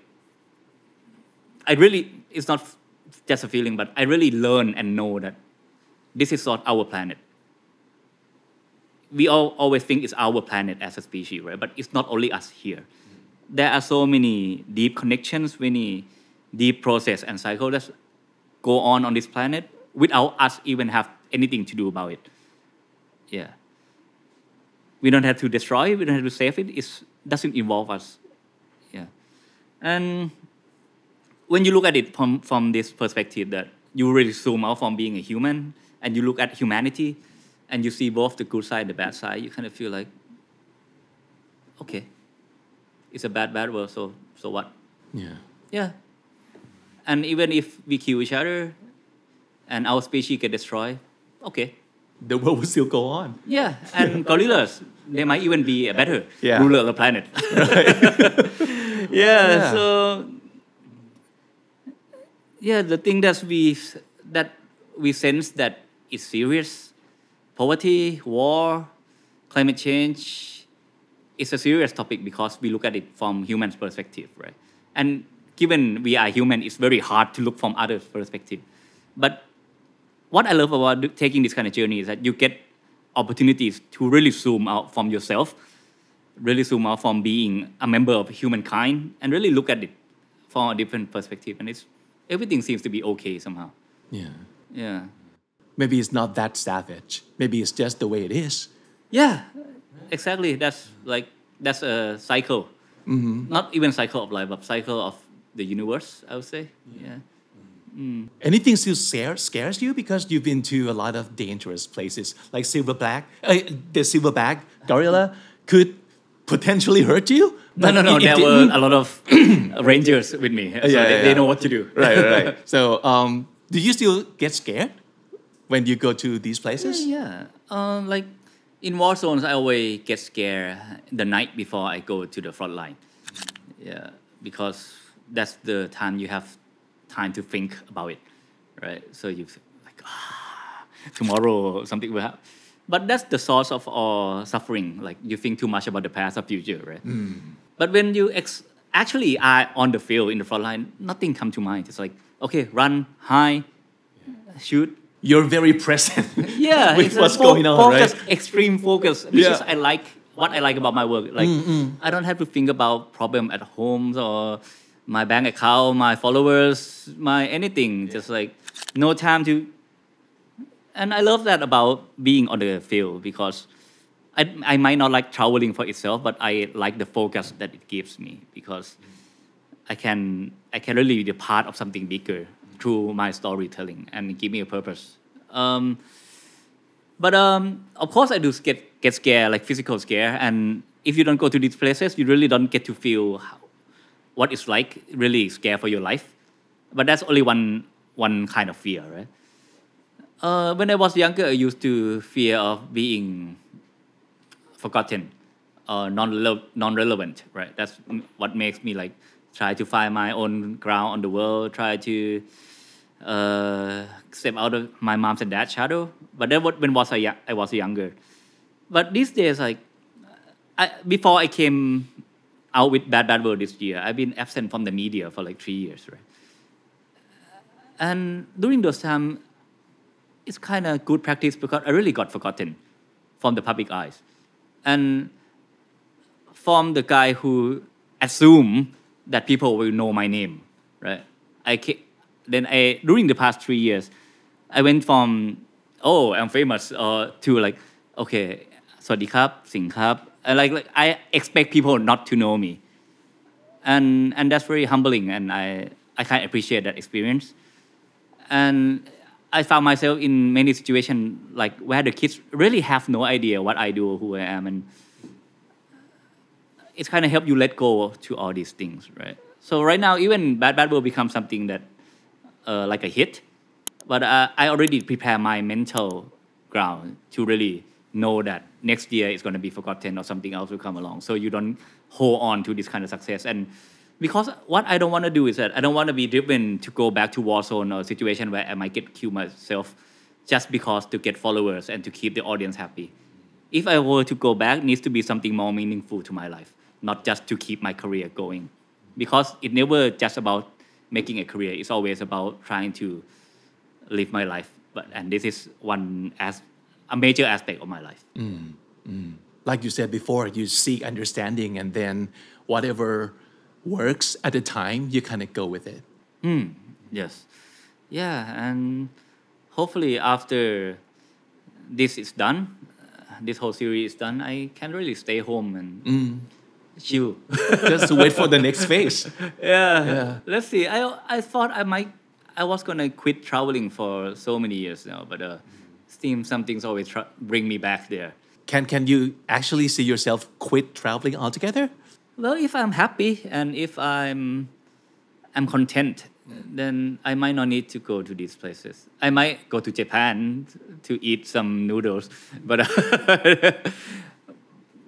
it's not just a feeling, but I really learn and know that this is not our planet. We all always think it's our planet as a species, right? But it's not only us here. There are so many deep connections, many deep process and cycles that go on this planet without us even have anything to do about it. Yeah. We don't have to destroy it, we don't have to save it. It doesn't involve us. Yeah. And when you look at it from this perspective, that you really zoom out from being a human and you look at humanity and you see both the good side and the bad side, you kind of feel like, okay, it's a bad world, so what? Yeah. And even if we kill each other and our species get destroyed, okay. The world will still go on. Yeah, and gorillas, they might even be a better ruler of the planet. So the thing that we sense that is serious, poverty, war, climate change, is a serious topic because we look at it from human perspective, right? And given we are human, it's very hard to look from other perspective. But what I love about taking this kind of journey is that you get opportunities to really zoom out from yourself, really zoom out from being a member of humankind, and really look at it from a different perspective. And everything seems to be okay somehow. Yeah. Maybe it's not that savage. Maybe it's just the way it is. Yeah, exactly. That's a cycle. Not even cycle of life, but cycle of the universe, I would say. Yeah. Anything still scares you because you've been to a lot of dangerous places like the silverback gorilla could potentially hurt you. No. There were a lot of rangers with me, so they know what to do. Right. So, do you still get scared when you go to these places? Yeah. Like in war zones, I always get scared the night before I go to the front line. Yeah, because that's the time you have time to think about it, right? So you like, tomorrow something will happen. But that's the source of all suffering. Like you think too much about the past or future, right? But when you actually are on the field in the front line, nothing comes to mind. It's like, okay, run, hide, shoot. You're very present. Yeah, with what's going on, focus, right? Extreme focus, which is what I like about my work. Like I don't have to think about problem at home or my bank account, my followers, my anything. Just like no time to. And I love that about being on the field because I might not like traveling for itself, but I like the focus that it gives me because I can really be a part of something bigger through my storytelling and give me a purpose. But of course I do get scared, like physical scare. And if you don't go to these places, you really don't get to feel what it's like, really scare for your life. But that's only one kind of fear, right? When I was younger, I used to fear of being forgotten or non-relevant, right? That's what makes me like try to find my own ground on the world, try to step out of my mom's and dad's shadow. But that when I was younger. But these days, like before I came out with Bad World this year, I've been absent from the media for like 3 years, right? And during those time, it's kind of good practice because I really got forgotten from the public eyes. And from the guy who assumed that people will know my name, right? During the past 3 years, I went from, I'm famous, to like, okay, สวัสดีครับ สิงห์ครับ and like I expect people not to know me. And that's very humbling, and I kind of appreciate that experience. And I found myself in many situations like where the kids really have no idea what I do or who I am, and it's kind of helped you let go to all these things, right? So right now, even Bad will become something that like a hit, but I already prepare my mental ground to really know that next year it's going to be forgotten or something else will come along, so you don't hold on to this kind of success. And because what I don't want to do is that I don't want to be driven to go back to war zone or situation where I might get killed myself just because to get followers and to keep the audience happy. If I were to go back, it needs to be something more meaningful to my life, not just to keep my career going. Because it never just about making a career. It's always about trying to live my life. And this is a major aspect of my life. Like you said before, you seek understanding, and then whatever works at the time, you kind of go with it. Yes. Yeah, and hopefully after this is done, this whole series is done, I can really stay home and chill. Just to wait for the next phase. Yeah. Let's see. I thought I was going to quit traveling for so many years now, but seems something's always bring me back there. Can you actually see yourself quit traveling altogether? Well, if I'm happy and if I'm content, then I might not need to go to these places. I might go to Japan to eat some noodles, but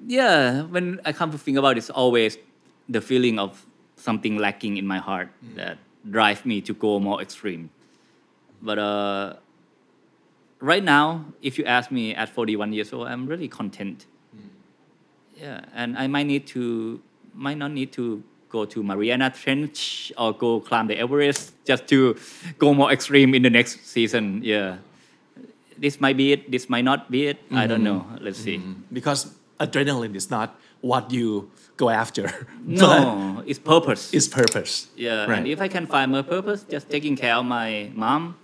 yeah, when I come to think about it, it's always the feeling of something lacking in my heart that drive me to go more extreme. But right now, if you ask me at 41 years old, I'm really content. Yeah, and I might not need to go to Mariana Trench or go climb the Everest just to go more extreme in the next season. Yeah, this might be it, this might not be it. I don't know. Let's see. Because adrenaline is not what you go after. No, it's purpose. It's purpose. Yeah, Right. and if I can find my purpose, just taking care of my mom,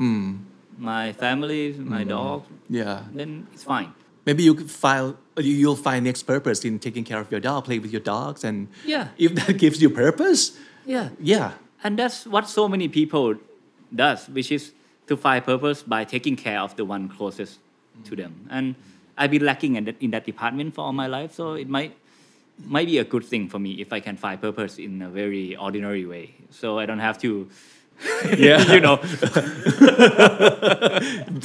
my family, my dog, Yeah. then it's fine. Maybe you'll find next purpose in taking care of your dog, play with your dogs, and Yeah. if that gives you purpose, Yeah. yeah. And that's what so many people does, which is to find purpose by taking care of the one closest to them. And I've been lacking in that department for all my life, so it might be a good thing for me if I can find purpose in a very ordinary way. So I don't have to, Yeah. you know,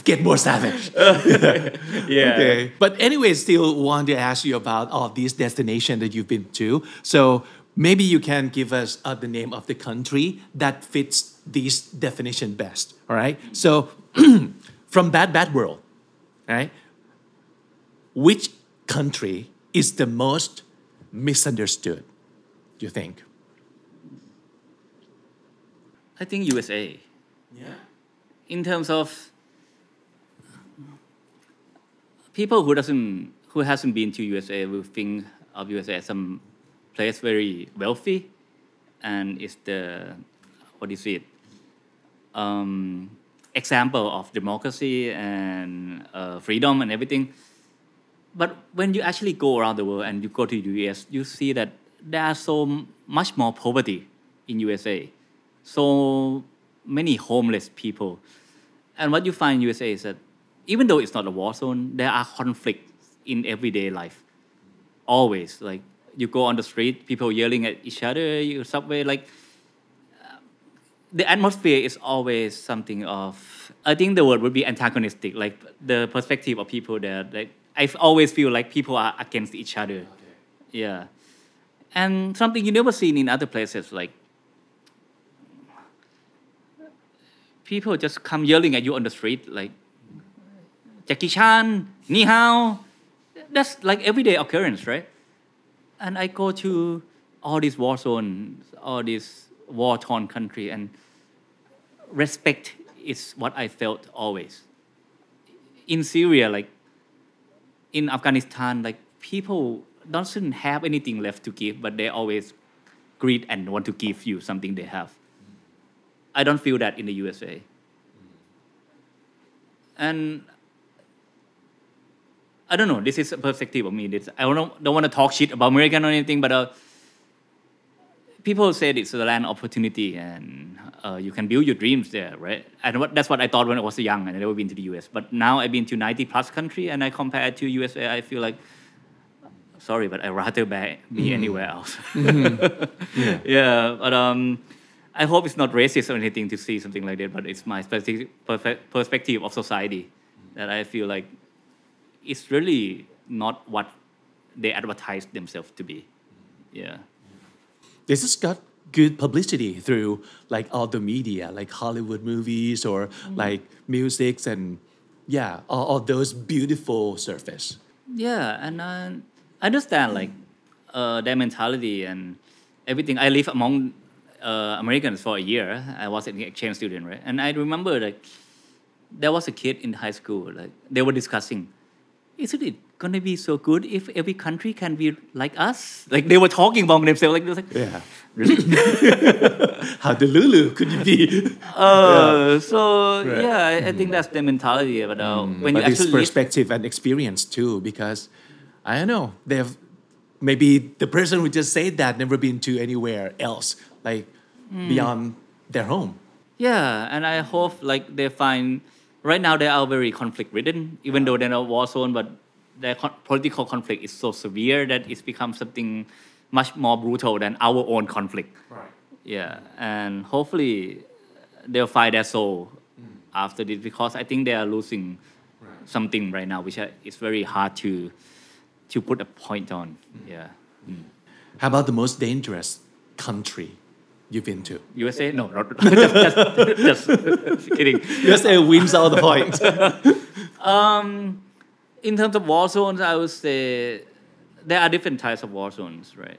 Get more savage. yeah. Okay. But anyway, still want to ask you about all these destinations that you've been to. So maybe you can give us the name of the country that fits this definition best. All right. So from bad world, right? Which country is the most misunderstood, do you think? I think USA. Yeah. In terms of people who hasn't been to USA will think of USA as some place very wealthy, and it's the what is it? Example of democracy and freedom and everything. But when you actually go around the world and you go to the US, you see that there are so much more poverty in USA. So many homeless people. And what you find in USA is that even though it's not a war zone, there are conflicts in everyday life. Always. Like you go on the street, people yelling at each other, you subway, like the atmosphere is always something of, I think the word would be antagonistic, like the perspective of people there. Like I always feel like people are against each other. Okay. Yeah. And something you never seen in other places, like people just come yelling at you on the street, like Jackie Chan, Ni Hao. That's like everyday occurrence, right? And I go to all these war zones, all these war-torn country, and respect is what I felt always. In Syria, like in Afghanistan, like people doesn't have anything left to give, but they always greet and want to give you something they have. I don't feel that in the USA. And I don't know, this is a perspective of me. I don't want to talk shit about American or anything, but people said it's a land of opportunity and you can build your dreams there, right? And that's what I thought when I was young and I never been to the US. But now I've been to 90 plus country and I compare it to USA, I feel like, sorry, but I'd rather be anywhere else. Yeah, but I hope it's not racist or anything to see something like that, but it's my perspective of society that I feel like it's really not what they advertise themselves to be. Yeah. This has got good publicity through like all the media, like Hollywood movies or like musics and yeah, all those beautiful surface. Yeah, and I understand like their mentality and everything. I live among Americans for a year. I was an exchange student, right? And I remember like there was a kid in high school. Like they were discussing, isn't it gonna be so good if every country can be like us? Like they were talking among themselves. Like they was like, Yeah. really? How delulu could you be? So yeah, I think that's their mentality. But when But you this actually live, perspective and experience too, because I don't know, they've maybe the person who just said that never been to anywhere else, like beyond their home. yeah, and I hope like they find. Right now they are very conflict ridden, even though they're not a war zone, but their political conflict is so severe that it's become something much more brutal than our own conflict. Right. Yeah, and hopefully they'll find their soul after this, because I think they are losing something right now, which is very hard to put a point on. Yeah. How about the most dangerous country you've been to? USA? No, not just kidding. USA wins all the points. In terms of war zones, I would say there are different types of war zones, right?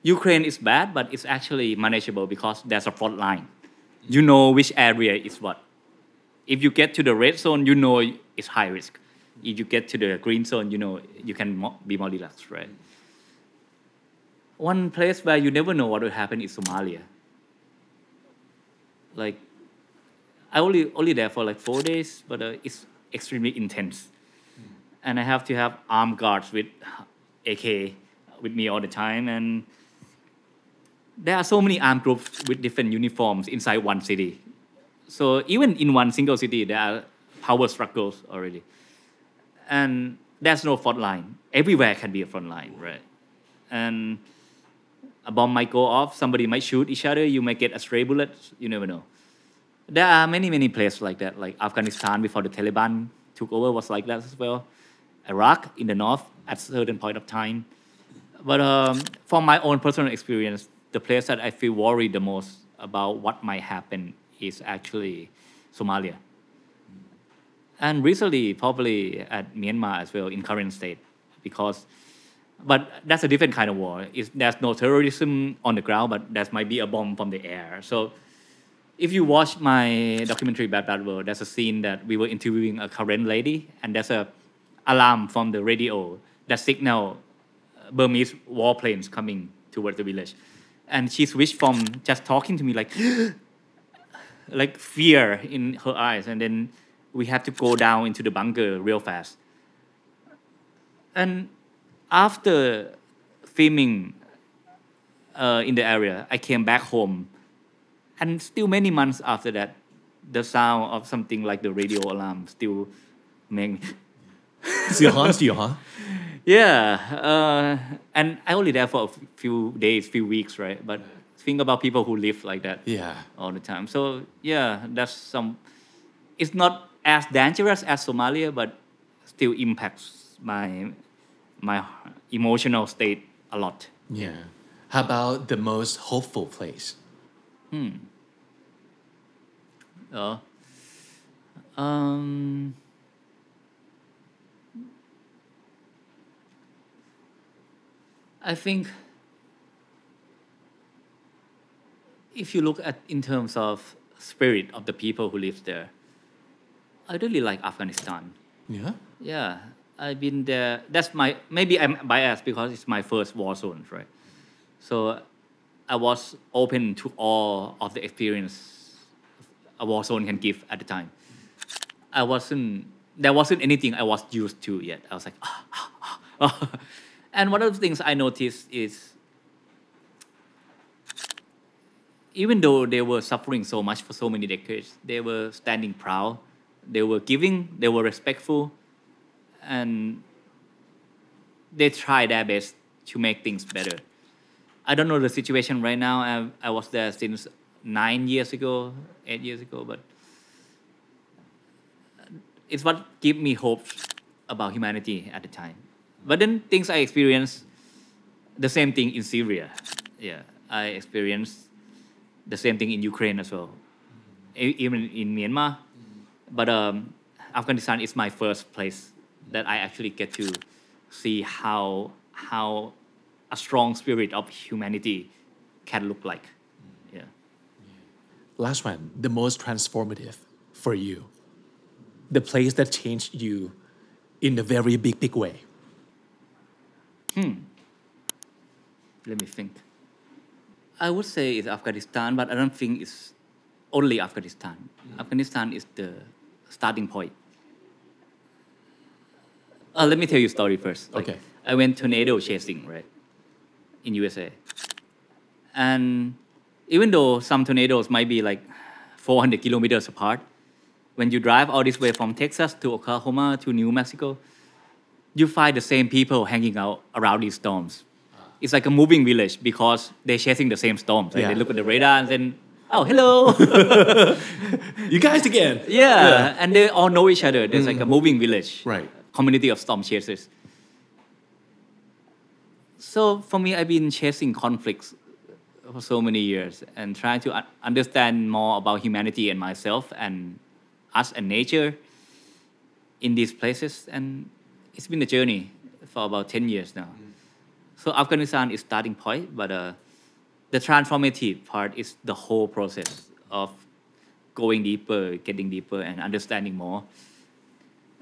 Ukraine is bad, but it's actually manageable because there's a front line. You know which area is what. If you get to the red zone, you know it's high risk. If you get to the green zone, you know you can be more relaxed, right? One place where you never know what will happen is Somalia. Like, I only there for like 4 days, but it's extremely intense. And I have to have armed guards with AK with me all the time. And there are so many armed groups with different uniforms inside one city. So even in one single city, there are power struggles already. And there's no front line. Everywhere can be a front line, right? And a bomb might go off, somebody might shoot each other, you might get a stray bullet, you never know. There are many places like that, like Afghanistan before the Taliban took over was like that as well. Iraq in the north at a certain point of time. But from my own personal experience, the place that I feel worried the most about what might happen is actually Somalia. And recently, probably at Myanmar as well, in current state, but that's a different kind of war. There's no terrorism on the ground, but there might be a bomb from the air. So if you watch my documentary Bad World, there's a scene that we were interviewing a Karen lady, and there's a alarm from the radio that signal Burmese warplanes coming towards the village. And she switched from just talking to me like fear in her eyes, and then we had to go down into the bunker real fast. And after filming in the area, I came back home, and still many months after that, the sound of something like the radio alarm still make me. Yeah, and I only there for a few days, few weeks, right? But think about people who live like that all the time. So yeah, it's not as dangerous as Somalia, but still impacts my emotional state a lot. Yeah. How about the most hopeful place? I think if you look at in terms of spirit of the people who live there, I really like Afghanistan. Yeah? Yeah, I've been there. Maybe I'm biased because it's my first war zone, right? So I was open to all of the experience a war zone can give at the time. There wasn't anything I was used to yet. I was like, And one of the things I noticed is, even though they were suffering so much for so many decades, they were standing proud, they were giving, they were respectful, and they tried their best to make things better. I don't know the situation right now. I was there since 8 years ago, but it's what gave me hope about humanity at the time. But then things I experienced, the same thing in Syria. Yeah, I experienced the same thing in Ukraine as well, even in Myanmar. But Afghanistan is my first place that I actually get to see how a strong spirit of humanity can look like. Yeah. Last one, the most transformative for you. The place that changed you in a very big way. Let me think. I would say it's Afghanistan, but I don't think it's only Afghanistan. Afghanistan is the starting point. Let me tell you a story first. Okay. I went tornado chasing, right, in USA. And even though some tornadoes might be like 400 kilometers apart, when you drive all this way from Texas to Oklahoma to New Mexico, you find the same people hanging out around these storms. It's like a moving village because they're chasing the same storms. Right? Yeah. They look at the radar and then, oh, hello. You guys again. Yeah, and they all know each other. There's like a moving village. Right. Community of storm chasers. So for me, I've been chasing conflicts for so many years and trying to understand more about humanity and myself and us and nature in these places. And it's been a journey for about 10 years now. So Afghanistan is starting point, but the transformative part is the whole process of going deeper, getting deeper, and understanding more.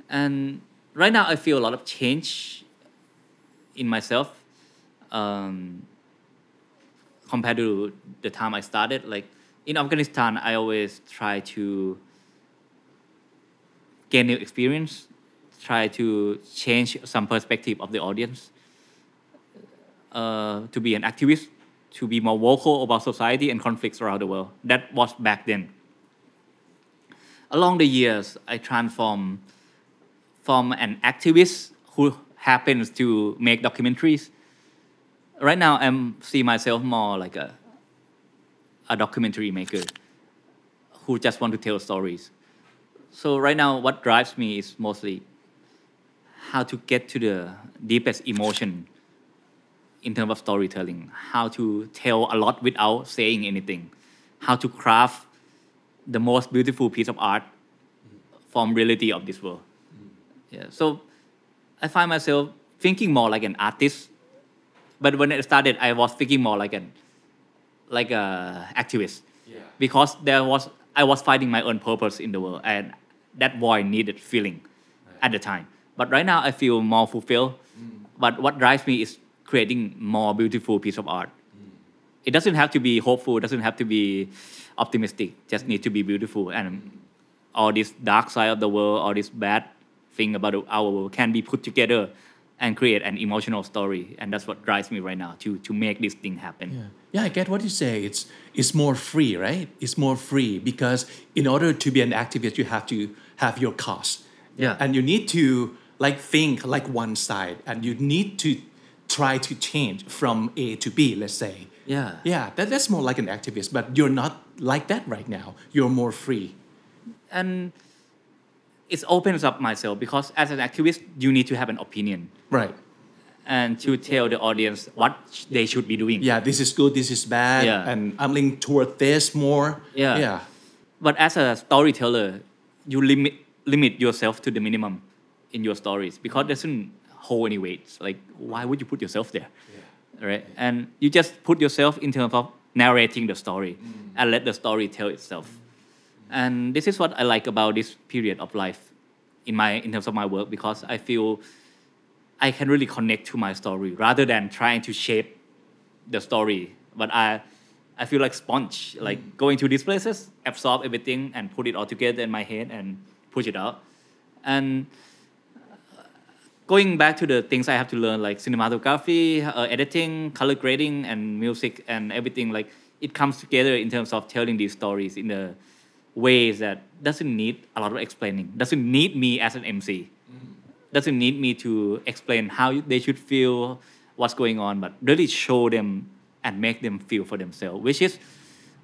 And right now, I feel a lot of change in myself compared to the time I started. Like in Afghanistan, I always try to gain new experience, try to change some perspective of the audience, to be an activist, to be more vocal about society and conflicts around the world. That was back then. Along the years, I transformed from an activist who happens to make documentaries. Right now, I see myself more like a documentary maker who just want to tell stories. So right now, what drives me is mostly how to get to the deepest emotion in terms of storytelling, how to tell a lot without saying anything, how to craft the most beautiful piece of art from reality of this world. Yeah, so I find myself thinking more like an artist, but when I started, I was thinking more like a activist, because I was finding my own purpose in the world, and that void needed filling at the time. But right now, I feel more fulfilled. But what drives me is creating more beautiful piece of art. It doesn't have to be hopeful, it doesn't have to be optimistic, just need to be beautiful. And all this dark side of the world, all this bad thing about our world can be put together and create an emotional story. And that's what drives me right now to make this thing happen. Yeah, I get what you say. It's more free, right? It's more free because in order to be an activist, you have to have your cause. Yeah. And you need to think like one side, and you need to try to change from A to B, let's say. Yeah, that's more like an activist, but you're not like that right now. You're more free. And it opens up myself because as an activist, you need to have an opinion. Right. And to tell the audience what they should be doing. Yeah, this is good, this is bad, and I'm leaning toward this more. Yeah. But as a storyteller, you limit yourself to the minimum in your stories because it doesn't hold any weight. Like, why would you put yourself there? Right? And you just put yourself in terms of narrating the story and let the story tell itself. And this is what I like about this period of life in terms of my work, because I feel I can really connect to my story rather than trying to shape the story. But I feel like sponge, like going to these places, absorb everything and put it all together in my head and push it out. And going back to the things I have to learn, like cinematography, editing, color grading, and music and everything, like it comes together in terms of telling these stories in the ways that doesn't need a lot of explaining, doesn't need me as an MC, doesn't need me to explain how they should feel, what's going on, but really show them and make them feel for themselves, which is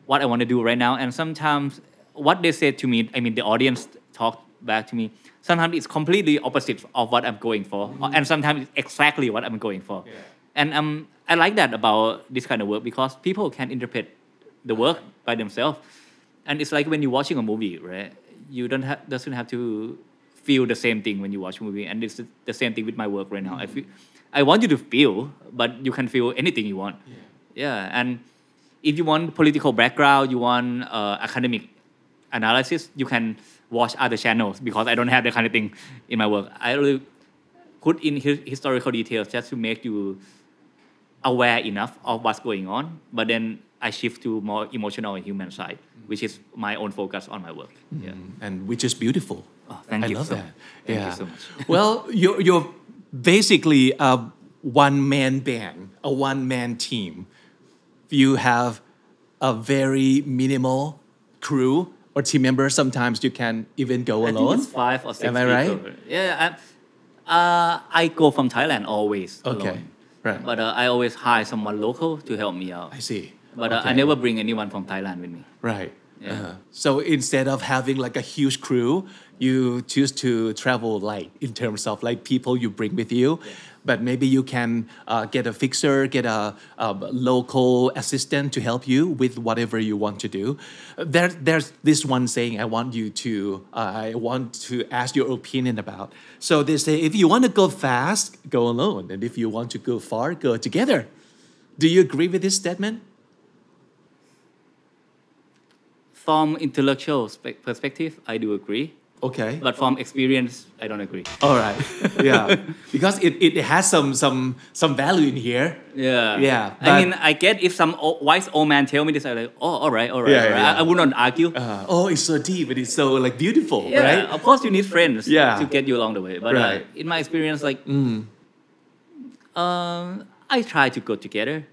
what I want to do right now. And sometimes what they say to me, I mean, the audience talk back to me, sometimes it's completely opposite of what I'm going for, and sometimes it's exactly what I'm going for. And I like that about this kind of work because people can interpret the work by themselves. And it's like when you're watching a movie, right? You doesn't have to feel the same thing when you watch a movie. And it's the same thing with my work right now. I want you to feel, but you can feel anything you want. And if you want political background, you want academic analysis, you can watch other channels because I don't have that kind of thing in my work. I really put in historical details just to make you aware enough of what's going on. But then I shift to more emotional and human side, which is my own focus on my work. And which is beautiful. Oh, thank you. I love that. Thank you so much. Well, you're basically a one-man band, a one-man team. You have a very minimal crew or team members. Sometimes you can even go alone. I think it's 5 or 6 Am I right? people. Yeah, I go from Thailand always alone. Right. But I always hire someone local to help me out. I see. But I never bring anyone from Thailand with me. Right. So instead of having like a huge crew, you choose to travel light in terms of like people you bring with you. But maybe you can get a fixer, get a local assistant to help you with whatever you want to do. There's this one saying I want to ask your opinion about. So they say if you want to go fast, go alone. And if you want to go far, go together. Do you agree with this statement? From intellectual perspective, I do agree. Okay. But from experience, I don't agree. All right. Yeah. Because it has some value in here. Yeah. Yeah. I mean, I get if some wise old man tell me this, I'm like, oh, all right. Yeah. I would not argue. Oh, it's so deep, but it's so like beautiful, Yeah, right? of course you need friends Yeah. to get you along the way. But Right. In my experience, like, I try to go together,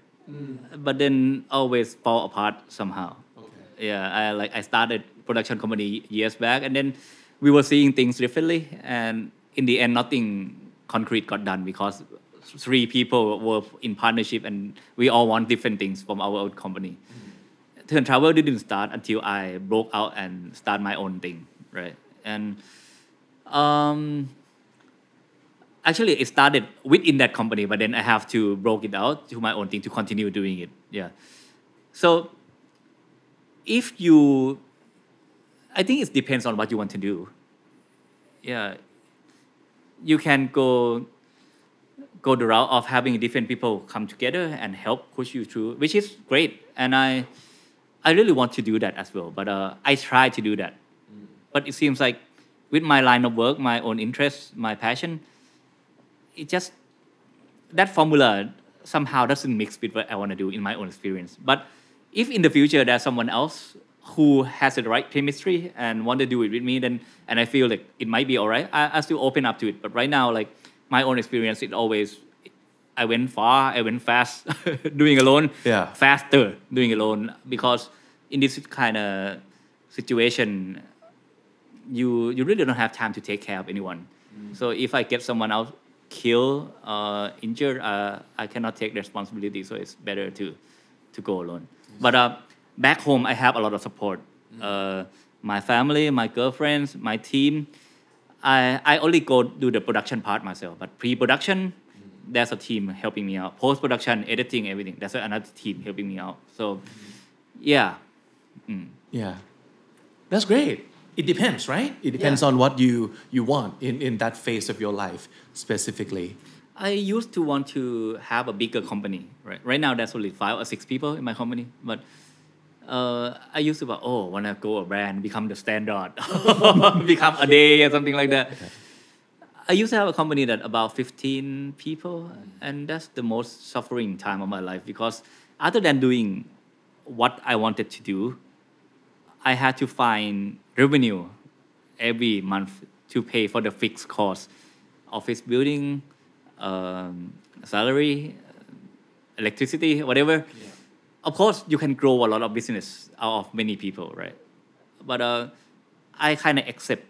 but then always fall apart somehow. Okay. Yeah, I started production company years back, and then we were seeing things differently, and in the end, nothing concrete got done because 3 people were in partnership, and we all want different things from our own company. Travel didn't start until I broke out and start my own thing, right? And actually, it started within that company, but then I have to broke it out to my own thing to continue doing it. Yeah. So if you, I think it depends on what you want to do. Yeah. You can go the route of having different people come together and help push you through, which is great. And I really want to do that as well. But I try to do that. But it seems like with my line of work, my own interests, my passion, it just, that formula somehow doesn't mix with what I want to do in my own experience. But if in the future there's someone else who has the right chemistry and want to do it with me, then, and I feel like it might be all right, I still open up to it. But right now, like my own experience, it always, I went far, I went fast doing alone, faster doing alone, because in this kind of situation, you really don't have time to take care of anyone. So if I get someone else killed, injured, I cannot take responsibility. So it's better to go alone. But back home, I have a lot of support. My family, my girlfriends, my team. I only go do the production part myself. But pre-production, there's a team helping me out. Post-production, editing, everything. There's another team helping me out. So, yeah. Yeah. That's great. It depends, right? It depends on what you want in that phase of your life specifically. I used to want to have a bigger company. Right now, there's only 5 or 6 people in my company. But I used to want to go a brand, become the standard, become a day or something like that. Okay. I used to have a company that about 15 people, and that's the most suffering time of my life, because other than doing what I wanted to do, I had to find revenue every month to pay for the fixed cost, office building, salary, electricity, whatever. Yeah. Of course, you can grow a lot of business out of many people, right? But I kind of accept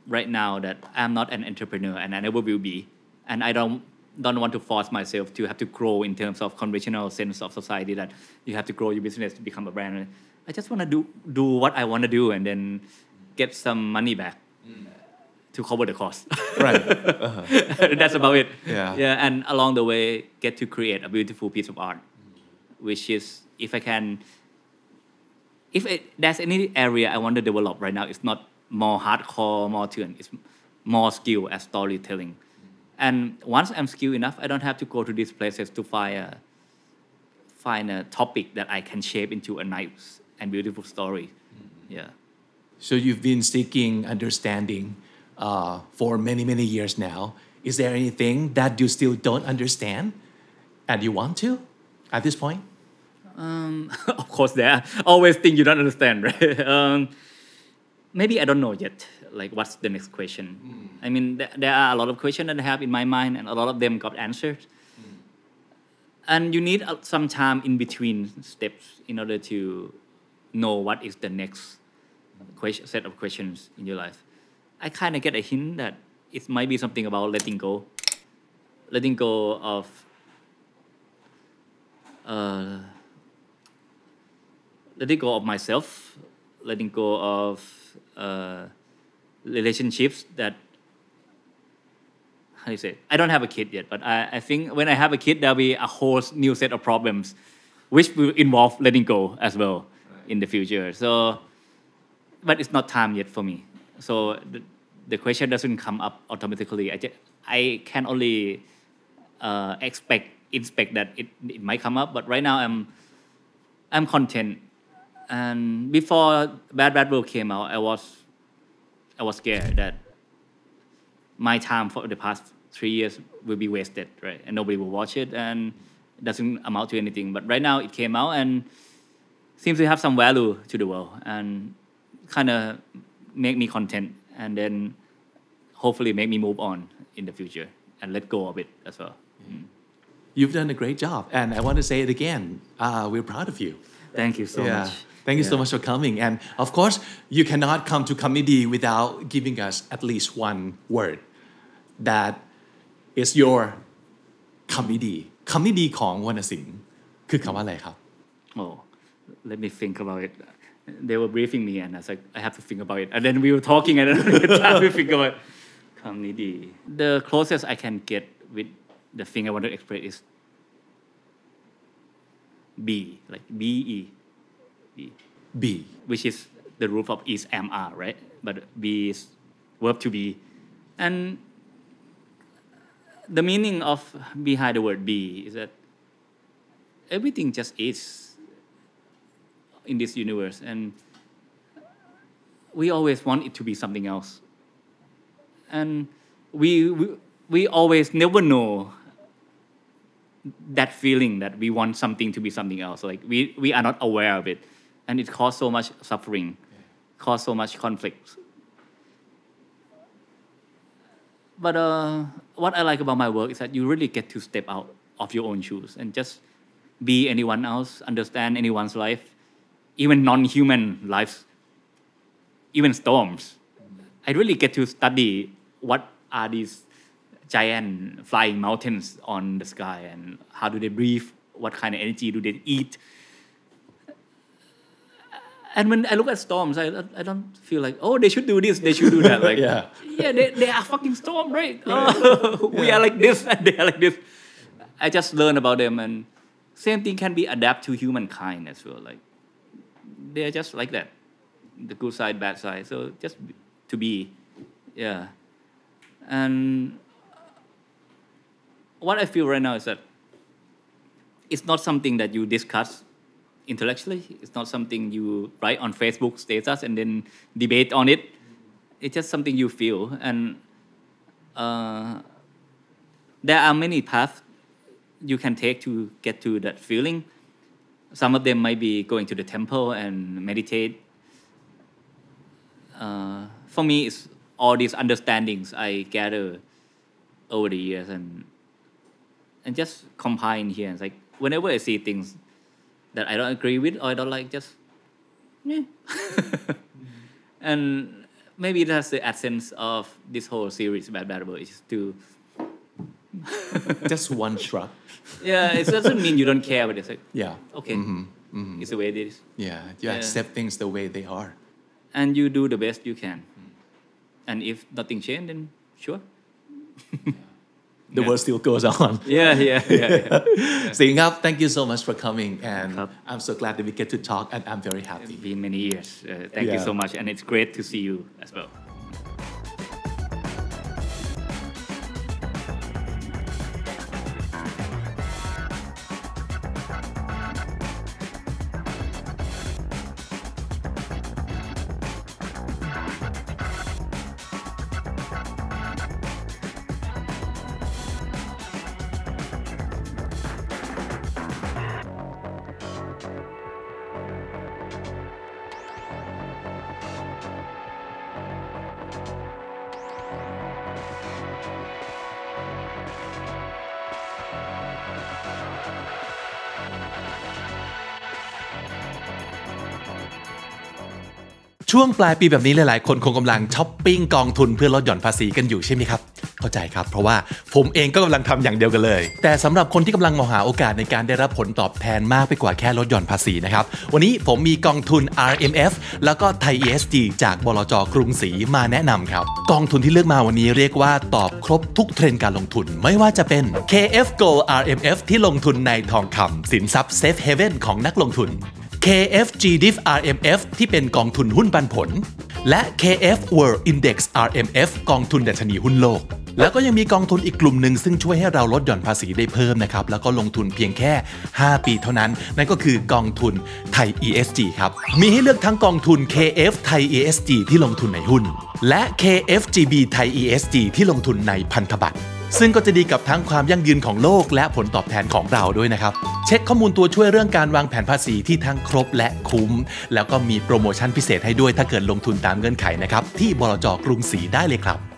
right now that I'm not an entrepreneur, and I never will be, and I don't want to force myself to have to grow in terms of conventional sense of society that you have to grow your business to become a brand. I just want to do what I want to do and then get some money back to cover the cost. Right. That's about it. Yeah. And along the way, get to create a beautiful piece of art, which is, if there's any area I want to develop right now, it's not more hardcore, more turn. It's more skill as storytelling. And once I'm skilled enough, I don't have to go to these places to find a topic that I can shape into a nice and beautiful story. Yeah. So you've been seeking understanding for many, many years now. Is there anything that you still don't understand and you want to at this point? Of course, there are always things you don't understand, right? Maybe I don't know yet. Like, what's the next question? I mean, there are a lot of questions that I have in my mind, and a lot of them got answered. And you need some time in between steps in order to know what is the next set of questions in your life. I kind of get a hint that it might be something about letting go of myself, letting go of relationships that, how do you say, I don't have a kid yet, but I think when I have a kid, there'll be a whole new set of problems which will involve letting go as well in the future. So, but it's not time yet for me. So the question doesn't come up automatically. I can only inspect that it might come up, but right now I'm content And before Bad World came out, I was scared that my time for the past 3 years will be wasted, right? And nobody will watch it and it doesn't amount to anything. But right now it came out and seems to have some value to the world and kind of make me content and then hopefully make me move on in the future and let go of it as well. You've done a great job, and I want to say it again. We're proud of you. Thank you so much. Thank you so much for coming. And of course, you cannot come to comedy without giving us at least one word that is your comedy. Comedy ของวรรณสิงห์คือคำว่าอะไรครับ Oh, let me think about it. They were briefing me, and I was like, I have to think about it. And then we were talking, and then I had to think about comedy. The closest I can get with the thing I want to express is be, like be, be, which is the root of is am are, right? But be is verb to be, and the meaning of behind the word be is that everything just is in this universe, and we always want it to be something else, and we always never know that feeling that we want something to be something else. Like we are not aware of it, and it causes so much suffering, causes so much conflict. But what I like about my work is that you really get to step out of your own shoes and just be anyone else, understand anyone's life, even non-human lives, even storms. I really get to study what are these giant flying mountains on the sky and how do they breathe, what kind of energy do they eat. And when I look at storms, I don't feel like, oh, they should do this, they should do that. Like, yeah, they are fucking storm, right? Oh, we are like this and they are like this. I just learn about them, and same thing can be adapted to humankind as well. Like, they are just like that, the good side, bad side. So just to be, yeah. And what I feel right now is that it's not something that you discuss intellectually. It's not something you write on Facebook status and then debate on it. It's just something you feel. And there are many paths you can take to get to that feeling. Some of them might be going to the temple and meditate. For me, it's all these understandings I gather over the years and just combine here. It's like whenever I see things that I don't agree with or I don't like, just and maybe that's the essence of this whole series, Bad World, is to just one shrug. Yeah, it doesn't mean you don't care, but it's like, yeah, okay, it's the way it is. Yeah, you accept things the way they are, and you do the best you can. And if nothing changes, then sure. The world still goes on. Yeah. Sing up, thank you so much for coming, and I'm so glad that we get to talk, and I'm very happy. It's been many years. Thank you so much, and it's great to see you as well.ช่วงปลายปีแบบนี้หลายๆคนคงกำลังช้อปปิ้งกองทุนเพื่อลดหย่อนภาษีกันอยู่ใช่ไหมครับเข้าใจครับเพราะว่าผมเองก็กำลังทำอย่างเดียวกันเลยแต่สำหรับคนที่กำลังมองหาโอกาสในการได้รับผลตอบแทนมากไปกว่าแค่ลดหย่อนภาษีนะครับวันนี้ผมมีกองทุน RMF แล้วก็ไทย ESG จากบลจ.กรุงศรีมาแนะนำครับกองทุนที่เลือกมาวันนี้เรียกว่าตอบครบทุกเทรนด์การลงทุนไม่ว่าจะเป็น KF Gold RMF ที่ลงทุนในทองคำสินทรัพย์ Safe Haven ของนักลงทุนKFG Diff RMF ที่เป็นกองทุนหุ้นปันผลและ KF World Index RMF กองทุนดัชนีหุ้นโลก แล้วก็ยังมีกองทุนอีกกลุ่มหนึ่งซึ่งช่วยให้เราลดหย่อนภาษีได้เพิ่มนะครับแล้วก็ลงทุนเพียงแค่5 ปีเท่านั้นนั่นก็คือกองทุนไทย ESG ครับมีให้เลือกทั้งกองทุน KF ไทย ESG ที่ลงทุนในหุ้นและ KFGB ไทย ESG ที่ลงทุนในพันธบัตรซึ่งก็จะดีกับทั้งความยั่งยืนของโลกและผลตอบแทนของเราด้วยนะครับเช็คข้อมูลตัวช่วยเรื่องการวางแผนภาษีที่ทั้งครบและคุ้มแล้วก็มีโปรโมชั่นพิเศษให้ด้วยถ้าเกิดลงทุนตามเงื่อนไขนะครับที่บลจ.กรุงศรีได้เลยครับ